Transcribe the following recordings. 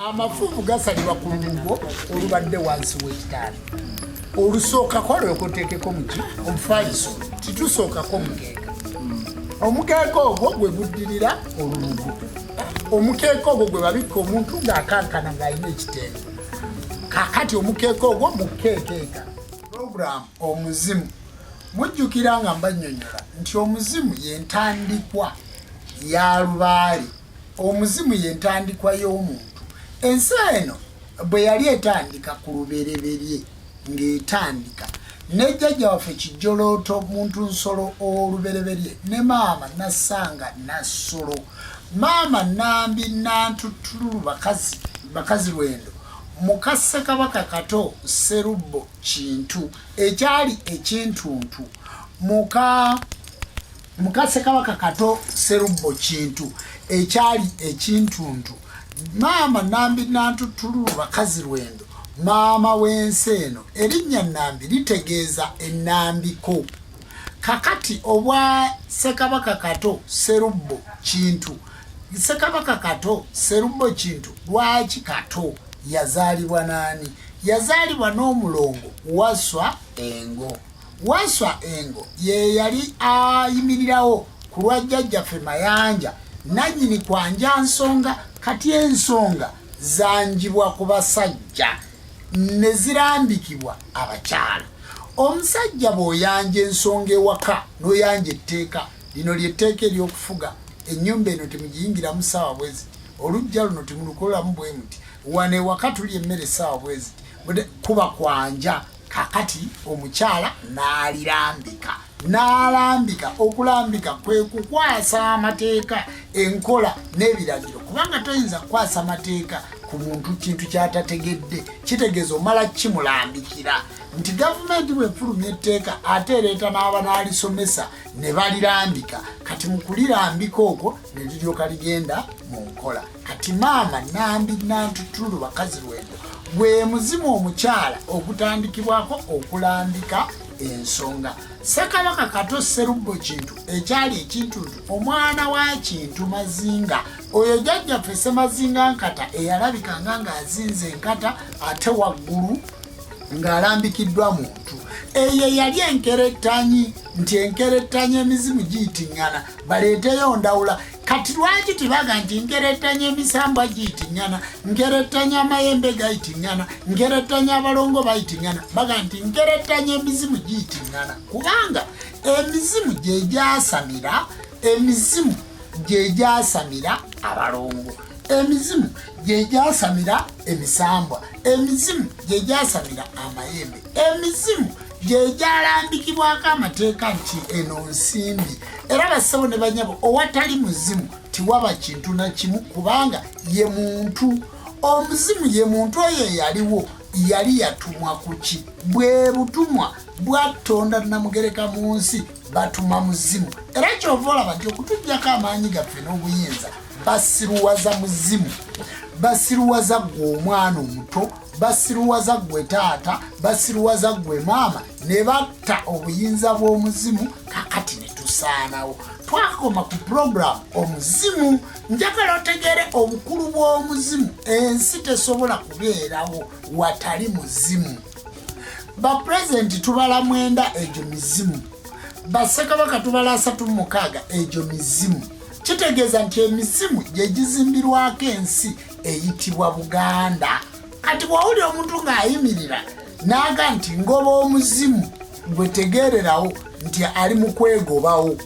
amafuvu gasalibwa ku lugo olubadde wansi w'ekitaala olusookako lwekoteekeko muki omufaliso titusookako mukeeka omukeeka ogwo gwe guddirira olulugo omukeeka ogwo gwe babikka omuntu ng'akankana ng'alina ekitengo kakati omukeeka ogwo mukeekeeka program omuzimu mujjukira nga mbanyonyola nti omuzimu yentandikwa ya lubaale omuzimu yentandikwa y'omuntu ensi eno bwe yali etandika ku lubereberye ng'etandika ne jjajja waffe kijjolooto muntu nsolo olubereberye ne maama nassanga nassolo maama nambi nantutululu bakazi lwendo muka Ssekabaka Kato Sserubbo Kintu ekyali ekintuntu muka Ssekabaka Kato Sserubbo Kintu ekyali ekintuntu maama nambi nantutululu bakazi lwendo maama w'ensi eno erinnya Nambi litegeeza ennambiko kakati obwa Ssekabaka Kato Sserubbo Kintu Ssekabaka Kato Sserubbo Kintu lwaki Kato yazaalibwa nani yazaalibwa n'omulongo Waswa Engo Waswa Engo ye yali ayimirirawo ku lwa jjajjaffe Mayanja nannyini kwanja nsonga kati ensonga zanjibwa ku basajja ne zirambikibwa abakyala omusajja bw'oyanja ensonga ewaka n'oyanja etteeka lino lyetteeka ery'okufuga ennyumba eno temugiyingiramu ssaawa bwezi olujja luno temulukolamu bwe muti wane waka tuli emmere ssaawa bwezi kuba kwanja kakati omukyala n'alambika okulambika kwe kukwasa amateeka enkola n'ebiragiro kubanga toyinza kukwasa amateeka ku muntu kintu kyatategedde kitegeeza omala kimulambikira nti gavumenti bwefulumya etteeka ate ereeta n'aba n'alisomesa ne balirambika kati mu kulirambika okwo ne liryoka ligenda mu nkola kati maama Nambi nantutululu bakazi lwendo gwe muzimu omukyala okutandikibwako okulambika ensonga Ssekabaka Kato Sserubbo Kintu ekyali ekintuntu omwana wa Kintu Mazinga oyo jjajjaffe Ssemazinga Nkata eyalabikanga ng'azinze enkata ate waggulu ng'alambikiddwa muntu eyo yali enkerettanyi nti enkerettanyi emizimu giyitiŋŋana baleeteyo ndawula kati lwaki tibaga nti nkerettanyi emisambwa giyitiŋŋana nkerettanyi amayembe gayitiŋŋana nkerettanyi abalongo bayitiŋŋana baga nti nkerettanyi emizimu giyitiŋŋana kubanga emizimu gyegyasamira abalongo emizimu gyegyasamira emisambwa emizimu gyegyasamira amayembe emizimu gyegyalambikibwako amateeka nti eno nsimbi era bassebo ne banyabo owatali muzimu tiwaba kintu na kimu kubanga ye muntu omuzimu ye muntu oyo yaliwo yali yatumwa kuki bwe butumwa bwatonda namugereka mu nsi batuma muzimu era kyova olaba nti okutuggyako amaanyi gaffe n'obuyinza basiruwaza muzimu basiruwaza gwe omwana omuto basiruwaza gwe taata basiruwaza gwe maama ne batta obuyinza bw'omuzimu kakati ne tusaanawo twakoma ku program omuzimu njagala otegere obukulu bw'omuzimu ensi tesobola kubeerawo watali muzimu bapulezidenti tubala 9 egyo mizimu bassekabaka tubala 36 egyo mizimu kitegeeza nti emisimu gye gizimbirwako ensi eyitibwa Buganda kati bwawulira omuntu ng'ayimirira n'aga nti ngoba omuzimu gwe tegeererawo nti ali mu kwegobawo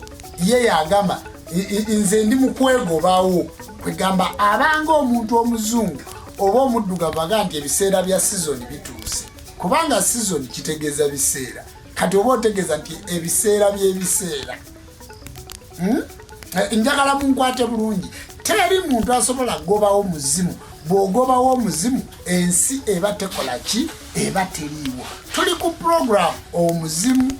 ye yagamba nze ndi mu kwegobawo kwegamba abanga omuntu omuzungu oba omuddugavu aga nti ebiseera bya sizoni bituuse kubanga sizoni kitegeeza biseera kati oba otegeeza nti ebiseera by'ebiseera njagala munkwate bulungi teri muntu asobola kugobawo muzimu bw'ogobawo omuzimu ensi eba tekola ki eba teriiwo tuli ku program omuzimu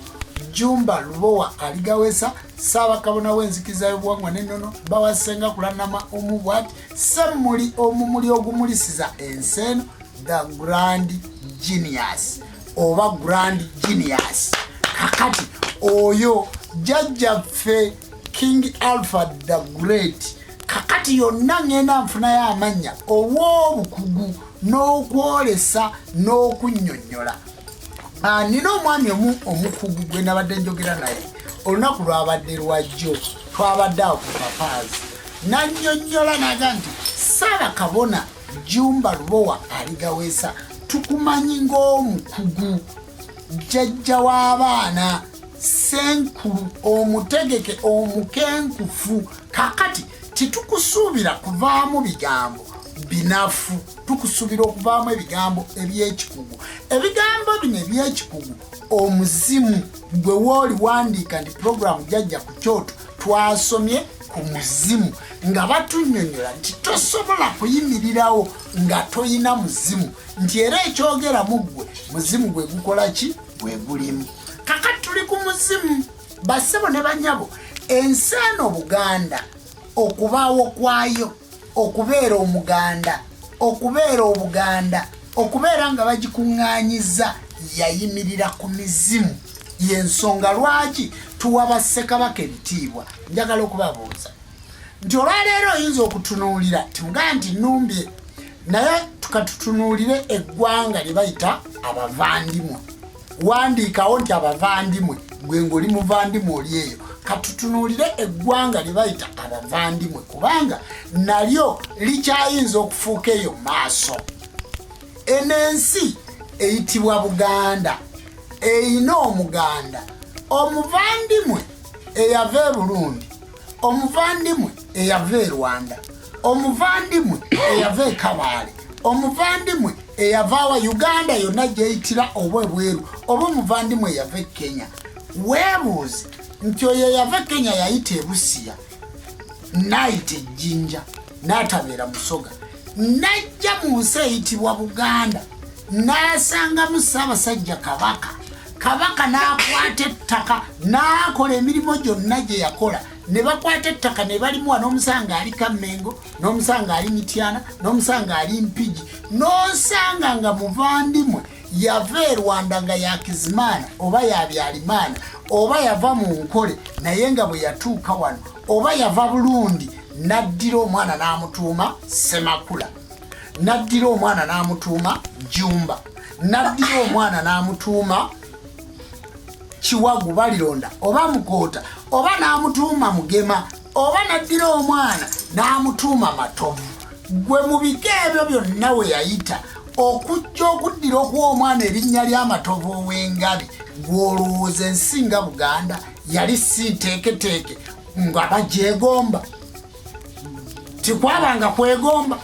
Jumba Lubowa aligawesa Ssaabakabona w'enzikiriza y'obuwangwa n'ennono bawasenga kulanama omubwati semmuli omumuli ogumulisiza ensi eno the grand genius oba grand genius kakati oyo jjajjaffe King Alfred the Great kakati kakati yonna ngenda nfuna y'amanya ow'obukugu n'okwolesa n'okunnyonnyola. Nina omwami omukugu gwe nabadde njogera naye olunaku lwabadde lwajjo twabadde awo ku papaazi nannyonnyola naga nti Ssaabakabona Jumba Lubowa aligaweesa tukumanyi ng'omukugu jjajja w'abaana senkulu omutegeke omukenkufu kakati titukusuubira kuvaamu bigambo binafu tukusuubira okuvaamu ebigambo eby'ekikugu ebigambo bino eby'ekikugu omuzimu gwe wooli wandiika nti puroguramu jjajja ku kyoto twasomye ku muzimu nga batunnyonnyola nti tosobola kuyimirirawo nga toyina muzimu nti era ekyogeramu ggwe muzimu gwe gukola ki gwe gulimu kakati tuli ku muzimu bassebo ne banyabo ensi eno Buganda okubaawo kwayo okubeera omuganda okubeera obuganda okubeera nga bagikuŋŋaanyiza yayimirira ku mizimu y'ensonga lwaki tuwa bassekabaka ebitiibwa njagala okubabuuza nti olwaleero oyinza okutunuulira timugamba nti nnumbye naye tukatutunuulire eggwanga lye bayita abavandimwe wandiikawo nti abavandimwe gwe ng'oli muvandimwe oli eyo katutunuulire eggwanga lye bayita abavandimwe kubanga nalyo likyayinza okufuuka eyo maaso eno ensi eyitibwa Buganda eyina omuganda omuvandimwe eyava e Burundi omuvandimwe eyava e Rwanda omuvandimwe eyava e Kabaale omuvandimwe eyava wa Uganda yonna gyeyitira oba ebweru oba omuvandimwe eyava e Kenya weebuuze nti oyo eyava e Kenya yayita e Busia n'ayita Ejjinja n'atabeera Musoga n'ajja mu nsi eyitibwa Buganda n'asangamu Ssaabasajja Kabaka n'akwata ettaka n'akola emirimu gyonna gye yakola ne bakwata ettaka ne balimuwa n'omusanga ali Kamengo n'omusanga ali Mityana n'omusanga ali Mpigi n'osanga nga muvandimwe yava e Rwanda nga yakizimana oba yabyalimana oba yava mu Nkole naye nga bwe yatuuka wano oba yava Burundi n'addira omwana n'amutuuma Semakula n'addira omwana n'amutuuma Jumba n'addira omwana n'amutuuma Kiwagu Balironda oba Mukoota oba n'amutuuma Mugema oba n'addira omwana n'amutuuma Matovu gwe mu bika ebyo byonna we yayita okujja okuddira okuwa omwana erinnya ly'Amatovu ow'Engabi gw'olowooza ensi nga Buganda yali si nteeketeeke nga bagyegomba tikwabanga kwegomba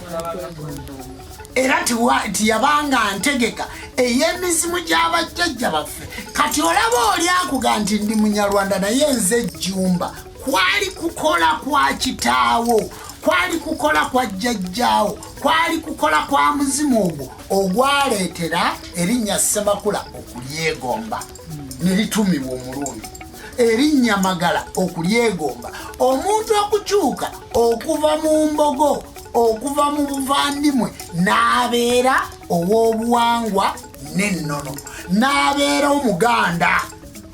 era tiyabanga ntegeka ey'emizimu gy'abajjajja baffe kati olaba oli akuga nti ndi Munyarwanda naye nze Jumba kwali kukola kwa kitaawo kwali kukola kwa jjajjaawo kwali kukola kwa muzimu ogwo ogwaleetera erinnya Semakula okulyegomba ne litumibwa omulundi erinnya Magala okulyegomba omuntu okukyuka okuva mu mbogo okuva mu buvandimwe n'abeera ow'obuwangwa n'ennono n'abeera omuganda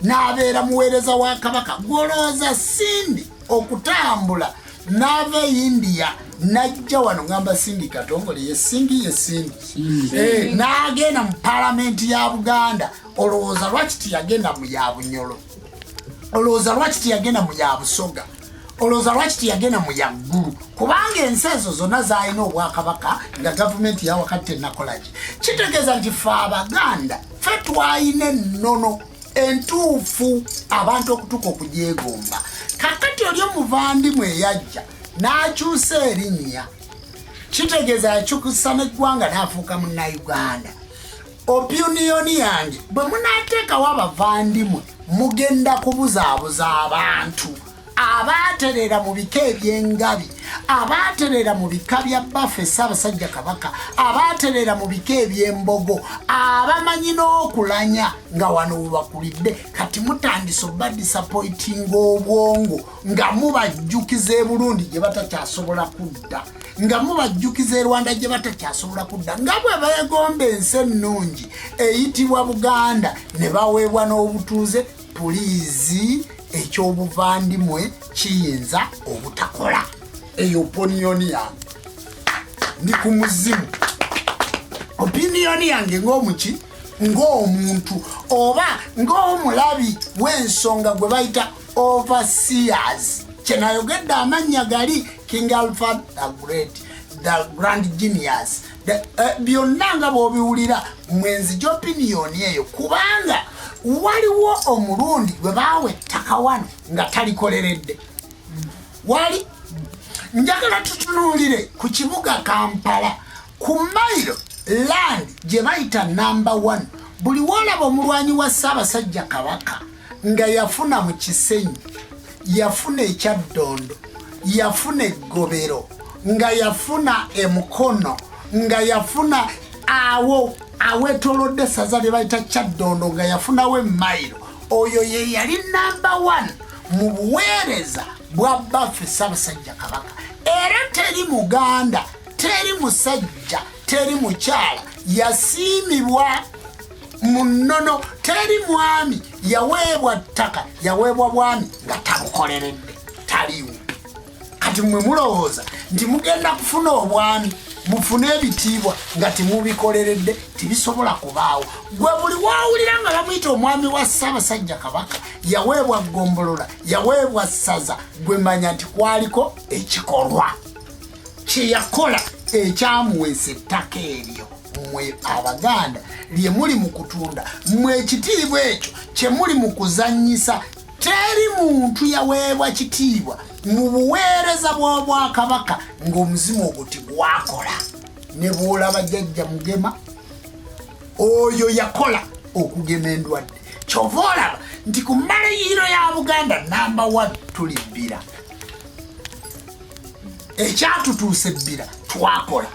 n'abeera muweereza wa Kabaka gwolooza Sindi okutambula n'ava e India n'ajja wano ngamba Sindi Katongole ye Sindi n'agenda mu palamenti ya Buganda olowooza lwaki tiyagenda mu ya Bunyolo olowooza lwaki tiyagenda mu ya Busoga olowooza lwaki tiyagenda mu ya Ggulu kubanga ensi ezo zonna zaalina obwakabaka nga gavumenti yawakati tennakolaki kitegeeza nti ffe Abaganda ffe twalina ennono entuufu abantu okutuuka okugyegomba kakati oli omuvandimwe eyajja n'akyusa erinnya kitegeeza yakyukusa n'eggwanga n'afuuka Munnayuganda opiniyoni yange bwe munaateekawo abavandimwe mugenda kubuzaabuza abantu abaaterera mu bika eby'engabi abaaterera mu bika bya baffe Ssaabasajja Kabaka abaaterera mu bika eby'embogo abamanyi n'okulanya nga wano webakulidde kati mutandise obadisappointinga obwongo nga mubajjukiza e Burundi gye batakyasobola kudda nga mubajjukiza e Rwanda gye batakyasobola kudda nga bwe beegomba ensi ennungi eyitibwa Buganda ne baweebwa n'obutuuze puliizi ekyobuvandimwe kiyinza obutakola eyo opinion yange ndi ku muzimu opinion yange ng'omuki ng'omuntu oba ng'omulabi w'ensonga gwe bayita overseers kyenayogedde amannya gali King Alfred the grand genius byonna nga bw'obiwulira mwenzi opinion eyo kubanga waliwo omulundi gwe baawa ettaka wano nga talikoleredde wali njagala tutunuulire ku kibuga Kampala ku mailo land gye bayita number 1 buli wolaba omulwanyi wa Ssaabasajja Kabaka nga yafuna mu Kisenyi yafuna ekyaddondo yafuna eggobero nga yafuna emukono nga yafuna awo awetolodde saza lye bayita Kyaddondo nga yafunawo emailo oyo ye yali number 1 mu buweereza bwa Baffe Ssaabasajja Kabaka era teri muganda teri musajja teri mukyala yasiimibwa munono teri mwami yaweebwa ttaka yaweebwa bwami nga tabukoleredde taliwo kati mwe mulowooza nti mugenda kufuna obwami mufune ebitiibwa nga temubikoleredde tibisobola kubaawo gwe buli waawulira nga bamuyita omwami wa Ssaabasajja Kabaka yaweebwa ggombolola yaweebwa ssaza gwe manya nti kwaliko ekikolwa kye yakola ekyamuweesa ettaka eryo mwe Abaganda lye muli mu kutunda mwe ekitiibwa ekyo kye muli mu kuzannyisa teri muntu yaweebwa kitiibwa mu buweereza bw'Obwakabaka ng'omuzimu ogwo tigwakola ne bw'olaba Jjajja Mugema oyo yakola okugema endwadde kyova olaba nti ku mbaliyiro ya Buganda number 1 tuli bbira ekyatutuusa ebbira twakola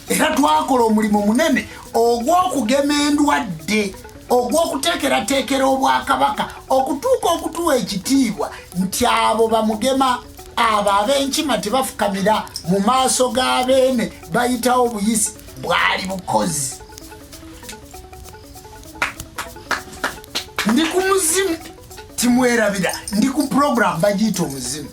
era twakola omulimu munene ogw'okugema endwadde ogw'okuteekerateekera Obwakabaka okutuuka okutuwa ekitiibwa nti abo bamugema abo ab'enkima tebafukamira mu maaso g'abeene bayitawo buyisi bwali bukozi ndi ku muzimu timwerabira ndi ku program bagiyita omuzimu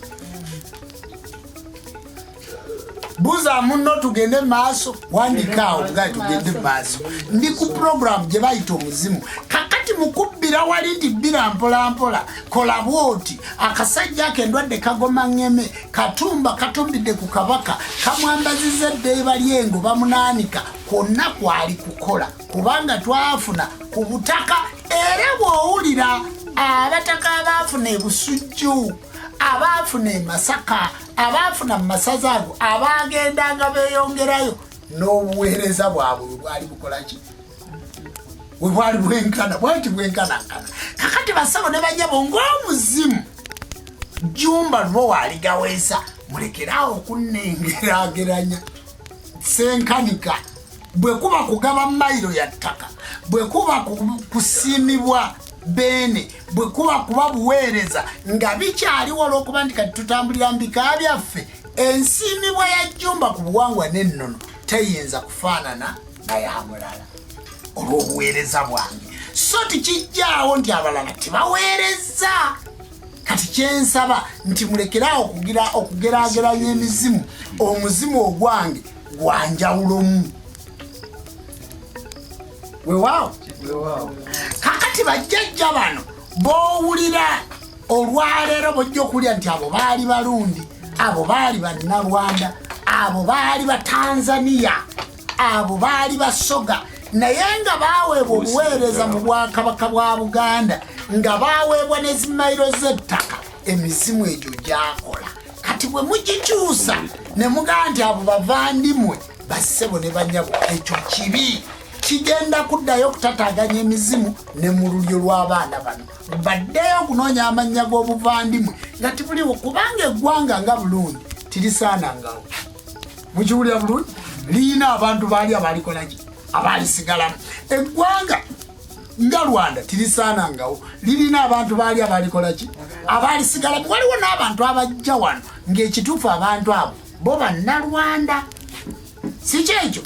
buza muno tugende maaso wandikaawo nga tugende maaso ndi ku program gye bayita omuzimu kakati mukubbira wali nti bbira mpolampola kola bwoti akasajja akendwadde kagoma ng'eme katumba katumbidde ku Kabaka kamwambazizza eddeeba lyengo bamunaanika kwonna kwali kukola kubanga twafuna ku butaka era bw'owulira abataka abaafuna ebusujju abaafuna e Masaka abaafuna mu masaza ago abaagendanga beeyongerayo n'obuweereza bwabwe bwali bukola ki we bwali bwenkana bwaki bwenkanankana kakati basawo ne banyabo ng'omuzimu Jumba Lubo waaligaweesa mulekerawo okunnengerageranya senkanika bwe kuba kugaba mayiro ya ttaka bwe kuba kusiimibwa bene bwe kuba buweereza nga bikyaliwo olw'okuba nti kati tutambulira mbika byaffe ensiimibwa ya Jumba ku buwangwa n'ennono teyinza kufaanana na ya mulala olw'obuweereza bwange so tikijjaawo nti abalala tebaweereza kati kyensaba nti mulekerawo okugeraageranya emizimu omuzimu ogwange gwanjawulomu weewaawo kakati bajjajja bano b'owulira olwaleero bojja okulya nti abo baali Balundi abo baali Bannarwanda abo baali Batanzania abo baali Basoga naye nga baaweebwa obuweereza mu Bwakabaka bwa Buganda nga baaweebwa n'ezimayiro z'ettaka emizimu egyo gyakola kati bwe mugikyusa ne mugamba nti abo bavandimwe bassebo ne banyabo ekyo kibi kigenda kuddayo okutataganya emizimu ne mu lulyo lw'abaana bano baddeyo okunoonya amannya g'obuvandimwe nga tibuliwo kubanga eggwanga nga Burundi tirisaanangawo mukiwulira bulungi liina abantu baali abalikolaki abalisigalamu eggwanga nga Rwanda tirisaanangawo lirina abantu baali abalikolaki abalisigalamu waliwo n'abantu abajja wano ng'ekituufu abantu abo bo Bannarwanda si kyekyo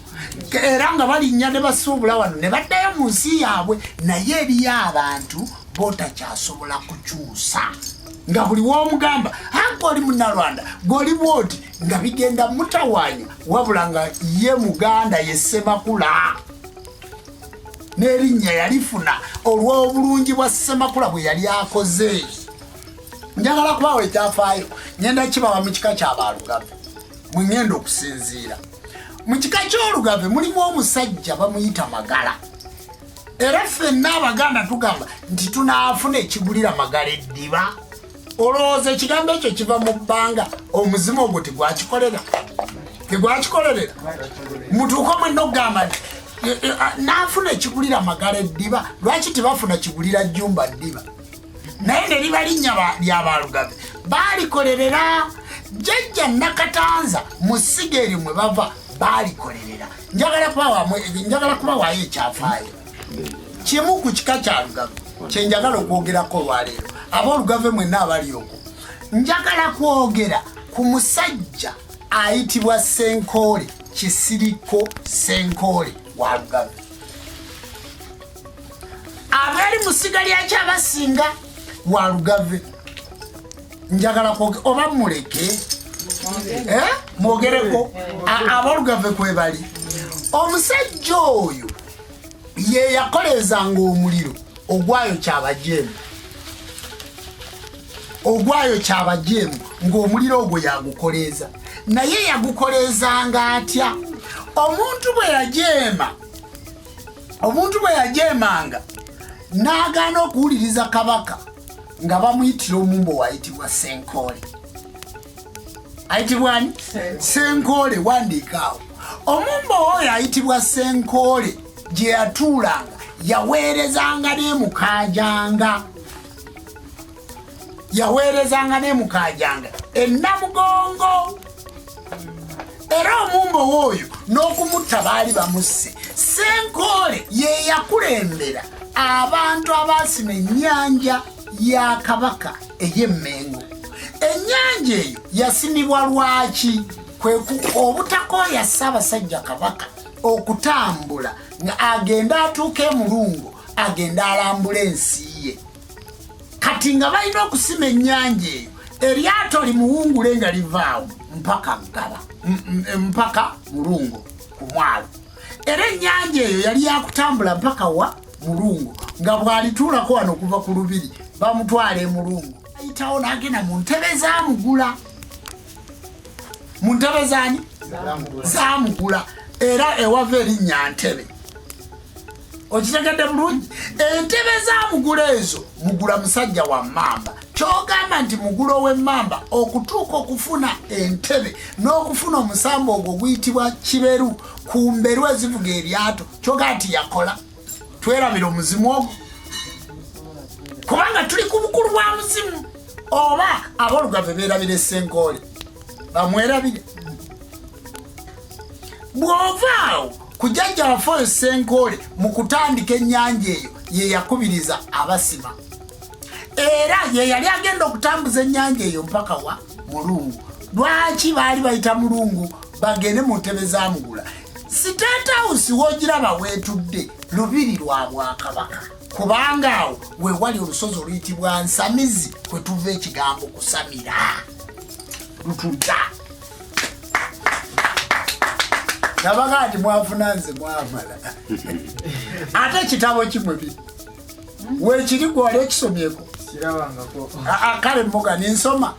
era nga balinnya ne basuubula wano ne baddayo mu nsi yaabwe naye eriyo abantu botakyasobola kukyusa nga buli w'omugamba goli munnalwanda goli bwoti nga bigenda mutawanya wabula nga ye muganda ye Ssemakula n'erinnya yalifuna olw'obulungi bwa Ssemakula bwe yali akoze. Njagala kubawa ekyafaayo ngenda kibawa mu kika ky'Abalugave mwe ngenda okusinziira. Mu kika ky'Olugave mulimu omusajja bamuyita Magala era ffenna Abaganda tugamba nti tunaafuna ekigulira Magala eddiba. Olowooza ekigambo ekyo kiva mu bbanga omuzimu ogwo tegwakikolera mutuuka mwenna okugamba nti naafuna ekigulira Magala eddiba. Lwaki tebafuna kigulira Jjumba ddiba? Naye ne liba linnya ly'Abalugave baalikolerera. Jjajja Nakatanza mu ssiga eryo mwe bava baalikolerera. Njagala kubawaayo ekyafaayo kimu ku kika kya Lugave kye njagala okwogerako olwaleero. Ab'Olugave mwenna abali okwo njagala kwogera ku musajja ayitibwa Ssenkoole Kisiriko Ssenkoole wa Lugave. Abaali mu ssiga lya Kyabasinga wa Lugave njagala kwogera oba muleke mwogereko Ab'Olugave kwe bali. Omusajja oyo ye yakolezanga omuliro ogwayo Kyabajeemu ng'omuliro ogwo yagukoleeza. Naye yagukoleezanga atya? Omuntu bwe yajeemanga n'agaana okuwuliriza kabaka nga bamuyitira omumbo wayitibwa Ssenkoole. Ayitibwa ani? Ssenkoole. Wandiika awo omumbo oyo ayitibwa Ssenkoole gye yatuulanga yaweerezanga n'emukajanga ennamugongo. Era omumbo oyo n'okumutta baali bamusse. Ssenkoole ye yakulembera abantu abaasima ennyanja ya Kabaka ey'Emmengo. Ennyanja eyo yasimibwa lwaki? Obutakooya Ssaabasajja Kabaka okutambula nga agenda atuuka e Mulungu agenda alambula ensi ye. Kati nga balina okusima ennyanja eyo eryato limuwungule nga livaawo mpaka Mulungu ku mwalo. Era ennyanja eyo yali yakutambula mpaka wa Mulungu nga bw'alituulako wano okuva ku Lubiri bamutwala e Mulungu. Ayitawo n'agenda mu ntebe zaamugula. Mu ntebe zaani? Zaamugula. Era ewava erinnya Ntebe. Okitegedde bulungi? Entebe zaamugula ezo mugula musajja wa Mmamba. Kyogamba nti mugulo w'Emmamba okutuuka okufuna entebe n'okufuna omusambo ogwo guyitibwa Kiberu ku mberu ezivuga eryato kyoga nti yakola. Twerabira omuzimu ogwo kubanga tuli ku bukulu bwa muzimu. Oba Ab'Olugave beerabire Ssenkoole bamwerabire. Bw'ovaawo ku jjajja waffe Ssenkoole mu kutandika ennyanja eyo ye yakubiriza abasima. Era ye yali agenda okutambuza ennyanja eyo mpaka wa Mulungu. Lwaki baali bayita Mulungu bagende mu ntebe zaamugula? State House w'ogiraba weetudde Lubiri lwa Bwakabaka kubanga awo we wali olusozi oluyitibwa Nsamizi kwe tuva ekigambo kusamira lutudda. Nabaga nti mwafuna nze mwamala. Ate ekitabo kimwe biri weekiri gwe wali ekisomyeko? Kale mmoga ninsoma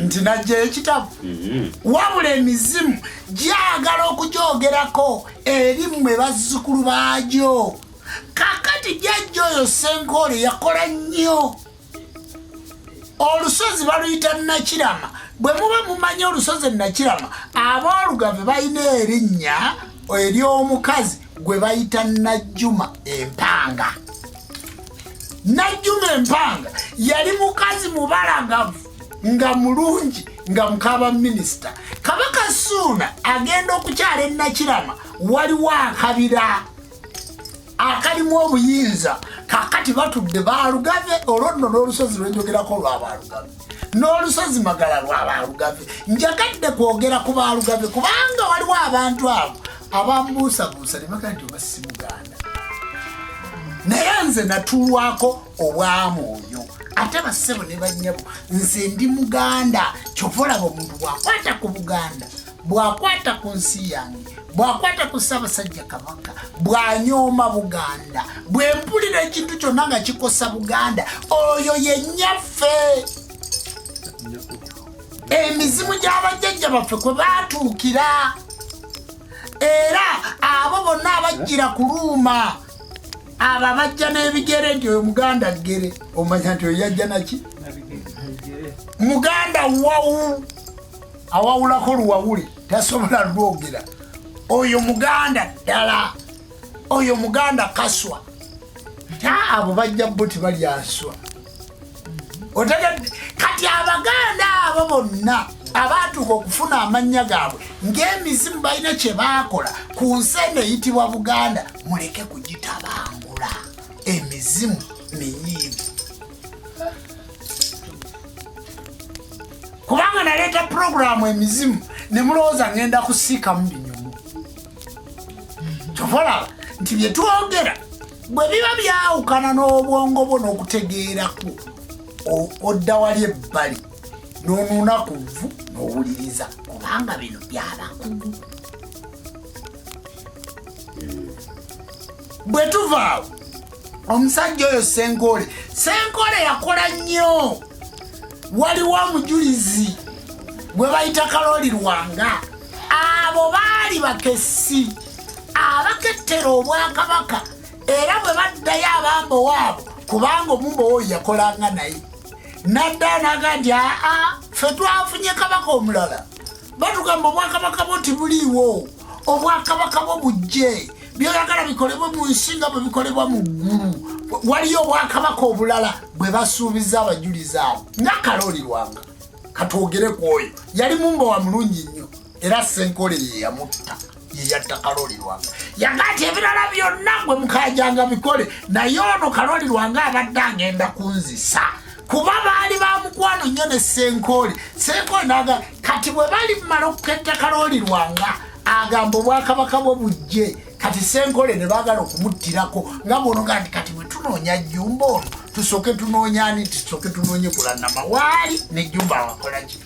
nti najjayo ekitabo. Wabula emizimu gyagala okugyogerako eri mmwe bazzukulu baagyo. Kakati jjajja oyo Ssenkoole yakola nnyo. Olusozi baluyita Nakirama. Bwe muba mumanyi olusozi Nakirama, Ab'Olugave balina erinnya ery'omukazi gwe bayita Najjuma Empanga. Najjuma Empanga yali mukazi mubalagavu nga mulungi nga mukaaba minisita. Kabaka Ssuuna agenda okukyala e Nakirama waliwo akabira akalimu obuyinza. Kakati batudde Baalugave olwo nno n'olusozi lwenjogerako lwa Baalugave n'olusozi Magala lwa Baalugave. Njagadde kwogera ku Baalugave kubanga waliwo abantu abo abambuusabuusa ne baga nti oba si Muganda. Naye nze natuulwako obwamwoyo ate bassebo ne bannyabo nze ndi Muganda kyovolaba omuntu bwakwata ku Buganda bwakwata ku nsi yange bwakwata ku Ssaabasajja Kabaka bwanyooma Buganda bwempulira ekintu kyonna nga kikosa Buganda oyo ye nnyaffe emizimu gy'abajjajja baffe kwe baatuukira era abo bonna abajjira kuluma abo abajja n'ebigere nti oyo Muganda ggere omanya nti oyo yajja naki Muganda wawu awawulako luwawule tasobola lwogera oyo Muganda ddala oyo Muganda kaswa abo bajja bo tebalya nswa otegedde kati Abaganda abo bonna abaatuuka okufuna amannya gaabwe ng'emizimu balina kye baakola ku nsi eno eyitibwa Buganda muleke kugitabangula emizimu minyiivu kubanga naleeta puroguramu emizimu ne mulowooza ngenda kusiikamu binyumu kyovolaba nti bye twogera bwe biba byawukana n'obwongo bwo n'okutegeerako odda wali ebbali n'onuuna ku vvu n'owuliriza kubanga bino byabakugu bwe tuvaawo omusajja oyo Senkole yakola nnyo waliwo omujulizi gwe bayita Kalooli Lwanga abo baali bakessi abakettera Obwakabaka era bwe baddayo abambo waabo kubanga omumbo oyo yakolanga naye nadda naga nti ffe twafunye kabaka omulala batugamba Obwakabaka bwo tibuliiwo Obwakabaka bwo bujje byoyagala bikolebwe mu nsi nga bwe bikolebwa mu ggulu waliyo Obwakabaka obulala bwe basuubiza abajulizi abo nga Kalooli Lwanga katwogere ku oyo yali mumbo wa mulungi nnyo era Senkole ye yamutta ye yatta Kalooli Lwanga yagati ebirala byonna gwe mukajanga bikole naye ono Kalooli Lwanga abadde agenda kunzisa kuba baali bamukwano nnyo ne Senkole naga kati bwe bali mmala okuketta Kalooli Lwanga agamba Obwakabaka bwo bujje kati Senkole ne baagala okumuttirako nga bonoga nti kati bwe tunoonya Jjumba ono tusooke tunoonya ani tusooke tunoonye Kulannama waali ne Jjumba awakolaki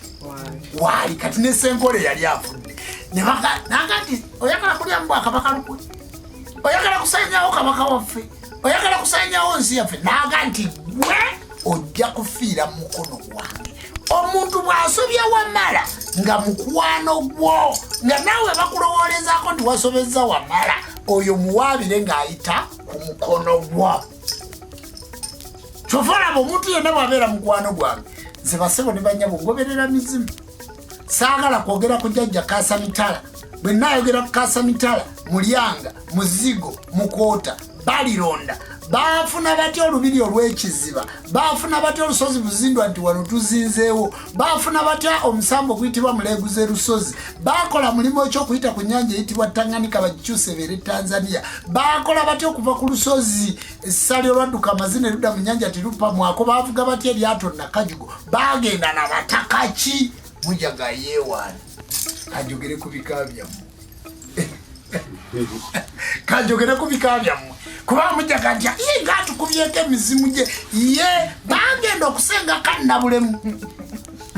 waali kati ne Senkole yali afudde naga nti oyagala kulya mu Bwakabaka lukwe oyagala kusaanyawo kabaka waffe oyagala kusaanyawo nsi yaffe naga nti gwe ojja kufiira mu mukono gwange omuntu bw'asobya Wamala nga mukwano gwo nga naawe bakulowoolezaako nti wasobezza Wamala oyo muwaabire ng'ayita ku mukono gwo kyovalaba omuntu yenna bw'abeera mukwano gwange nze basebo ne bannyabo ngoberera mizimu saagala kwogera ku jjajja Kaasamitala bwe naayogera ku Kaasamitala Mulyanga Muzigo Mukoota Balironda baafuna batya olubiri olw'ekiziba baafuna batya olusozi Buzindwa nti wano tuzinzeewo baafuna batya omusambo oguyitibwa Muleeguze Lusozi baakola mulimu ekyokuyita ku nnyanja eyitibwa Tanganyika bagikyuse ebeere Tanzania baakola batya okuva ku lusozi essali olwadduka amazina erudda mu nnyanja tirupa mwako baavuga batya eryato Nakajugo baagenda na bataka ki mujaga yeewaani kanjogere ku bika byammwe kanjogere ku bika byammwe kuba mujaga nti nga atukubyeko emizimu gye ye bagenda okusenga Kannabulemu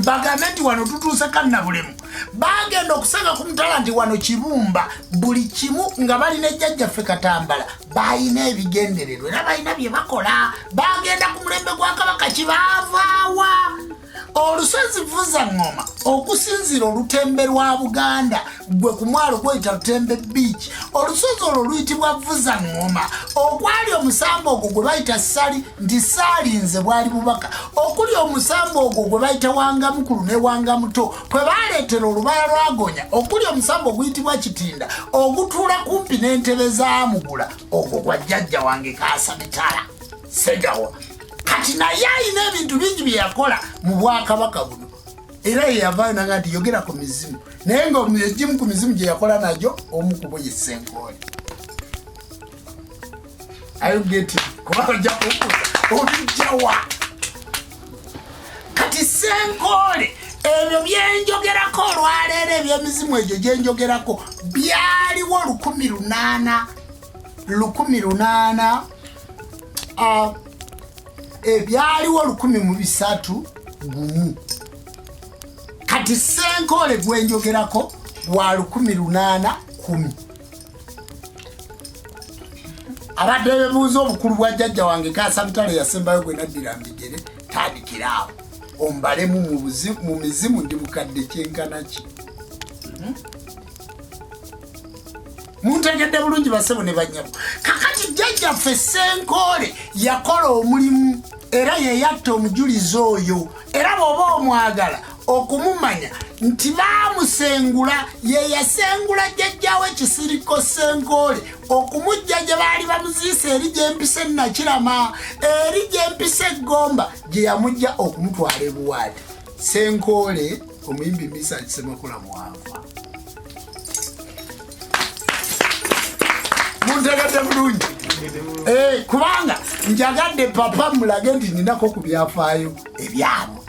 bagambe nti wano tutuuse Kannabulemu bagenda okusenga ku Mutala nti wano Kibumba buli kimu nga balina ejjajjaffe Katambala balina ebigendererwa era balina bye bakola bagenda ku mulembe gwa Kabaka kibaavaawa olusozi Vuzaŋŋoma okusinziira olutembe lwa Buganda gwe ku mwalo gweyita Lutembe Beach olusozi olwo luyitibwa Vuzaŋŋoma okwali omusambo ogwo gwe bayita Ssali nti Ssaalinze bwali bubaka okuli omusambo ogwo gwe bayita Wangamukulu ne Wangamuto kwe baaleetera olubaya lwagonya okuli omusambo oguyitibwa Kitinda ogutuula kumpi n'entebe za Mugula ogwo gwa jjajja wange Kaasamitala Segawa kati naye alina ebintu bingi bye yakola mu Bwakabaka buno era ye yavaayo naga nti yogera ku mizimu naye ng'egimu ku mizimu gye yakola nagyo omu ku bo ye Senkole ayogeti kuba ojja kubuuza obijjawa kati Senkole ebyo byenjogerako olwaleero ebyemizimu egyo gyenjogerako byaliwo 1800 ebyaliwo 1,301 kati Senkole gwenjogerako wa 1810 abadde bebuuza obukulu bwa jjajja wange Kaasa Mutale yasembayo gwe naddira mbigere tandikiraawo ombalemu mu mizimu ndi bukadde kyenkana ki muntegedde bulungi basebo ne bannyabo kakati jjajjaffe Senkole yakola omulimu era yeyatta omujulizi oyo era bw'oba omwagala okumumanya nti baamusengula yeyasengula jjajjawe Kisiriko Senkole okumujja gye baali bamuziisa eri gyempisa Nakirama eri gyempisa Eggomba gye yamujja okumutwala ebuwaadi Senkole omuyimbi Misa Kisemakula mwavu muntegedde bulungi kubanga njagadde papa mulage nti ninako ku byafaayo ebyabo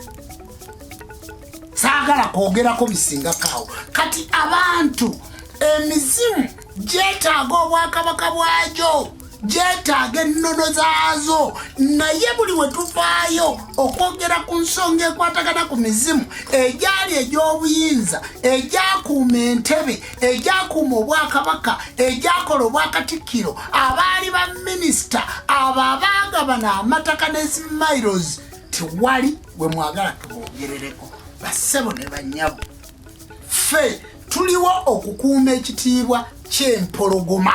saagala kwogerako bisingakaawo kati abantu emizimu gyetaaga obwakabaka bwagyo gyetaaga ennono zaazo naye buli we tuvaayo okwogera ku nsonga ekwatagana ku mizimu egyali egy'obuyinza egyakuuma entebe egyakuuma obwakabaka egyakola obwakatikkiro abaali baminisita abo abaagabana amataka n'ezimairos tewali we mwagala tubogerereko basebo ne bannyabo ffe tuliwo okukuuma ekitiibwa ky'empologoma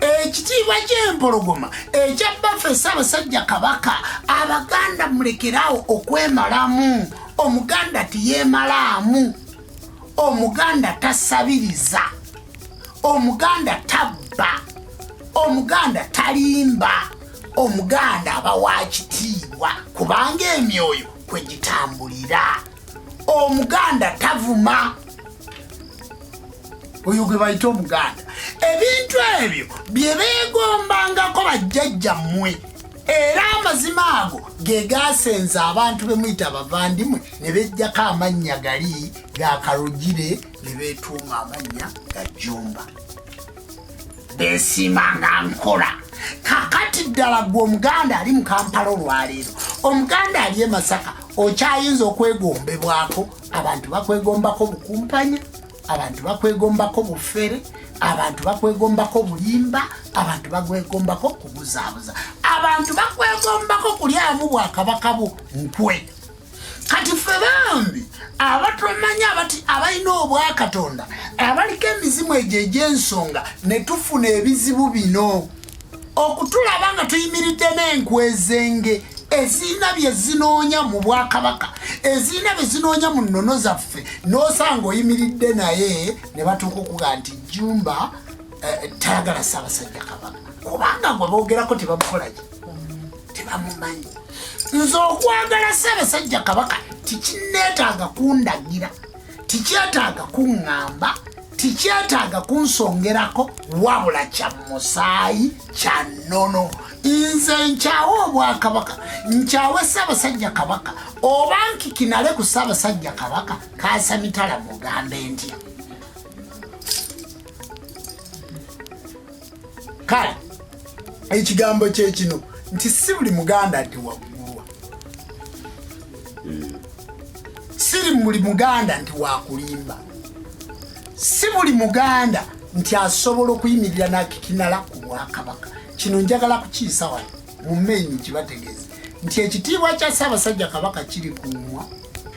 ekitiibwa ky'empologoma ekya baffe Ssaabasajja Kabaka Abaganda mulekerawo okwemalamu Omuganda tiyeemalaamu Omuganda tasabiriza Omuganda tabba Omuganda talimba Omuganda aba wa kitiibwa kubanga emyoyo kwe gitambulira Omuganda tavuma oyo gwe bayita Omuganda ebintu ebyo bye beegombangako bajjajja mmwe era amazima ago ge gaasenza abantu be muyita abavandimwe ne bejjako amannya gali ga Kalugire ne beetuuma amannya ga Jjumba beesiimanga nkola kakati ddala gwe Omuganda ali mu Kampala olwaleero Omuganda ali e Masaka okyayinza okwegombebwako abantu bakwegombako bukumpanya abantu bakwegombako bufere abantu bakwegombako bulimba abantu bakwegombako kubuzaabuza abantu bakwegombako kulyamu bwakabaka bu nkwe kati ffe bambi abatomanya abati abalina obwakatonda abaliko emizimu egyo egy'ensonga ne tufuna ebizibu bino okutulaba nga tuyimiridde n'enkwezenge ezina bye zinoonya mu bwakabaka ezina bye zinoonya mu nnono zaffe n'osanga oyimiridde naye ne batuuka okuga nti Jjumba tayagala Ssaabasajja Kabaka kubanga gwe boogerako tebamukolaki tebamumanyi nze okwagala Ssaabasajja Kabaka tikinneetaaga kundagira tikyetaaga kuŋŋamba tikyetaaga kunsongerako wabula kya musaayi kya nnono nze nkyawe obwakabaka nkyawe Ssaabasajja Kabaka oba nkikinale ku Ssaabasajja Kabaka Kaasa Mitala mugambe ntya kale ekigambo kyekino nti si buli Muganda nti waggulwa siri buli Muganda nti wakulimba si buli Muganda nti asobola okuyimirira n'akikinala ku bwakabaka kino njagala kukiisa wano mu mmenyi kibategeeze nti ekitiibwa kya Ssaabasajja Kabaka kirikuumwa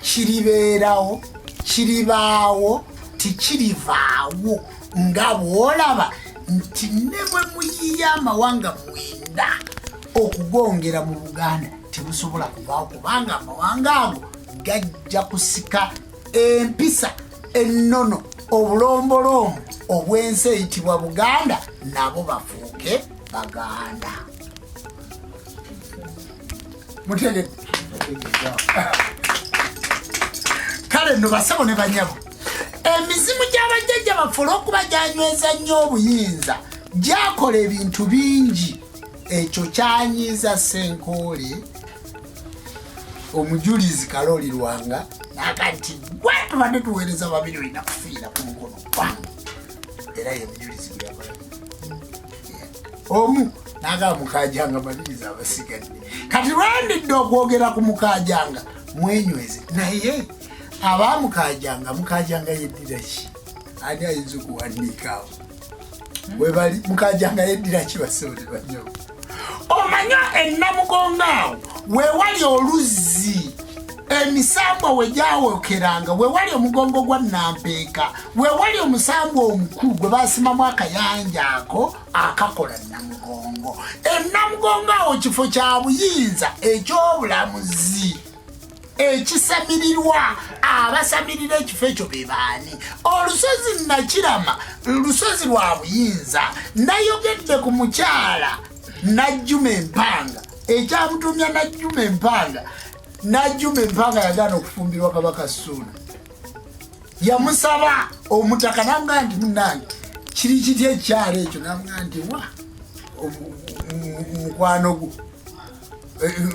kiribeerawo kiribaawo tikirivaawo nga bw'olaba nti ne bwe muyiya amawanga mwenda okugongera mu Buganda tebusobola kuvaawo kubanga amawanga ago gajja kusika empisa ennono obulombolombo obw'ensi eyitibwa Buganda nabo bafuuke Baganda mutegedde kale nno basabo ne banyabo emizimu gy'abajjajja baffe olw'okuba gyanyweza nnyo obuyinza gyakola ebintu bingi ekyo kyanyiiza Senkole omujulizi Kalooli Lwanga naga nti gwe tubadde tuweereza babiri olina kufiira ku mukono gwange era ye mujulizi gwe yakola omu naga Mukajanga maliriza abasigadde kati lwandidde okwogera ku Mukajanga mwenyweze naye aba Mukajanga yeddira ki ani ayinza okuwandiikaawo webali Mukajanga yeddira ki basooli banyo omanya ennamugonga wewali oluzzi emisambwa wejaawokeranga wewali omugongo gwa Nampeeka wewali omusambwa omukulu gwe basimamu akayanja ako akakola Namugongo ennamugongo awo kifo kya buyinza eky'obulamuzi ekisamirirwa abasamirira ekifo ekyo be baani olusozi Nakirama lusozi lwa buyinza nayogedde ku mukyala Najjuma Empanga ekyamutumya Najjuma Empanga Najjuma Empanga yagaana okufumbirwa Kabaka Ssuuna yamusaba omutaka namugamba nti munnange kiri kitya ekyalo ekyo namugamba nti wa mukwano gwo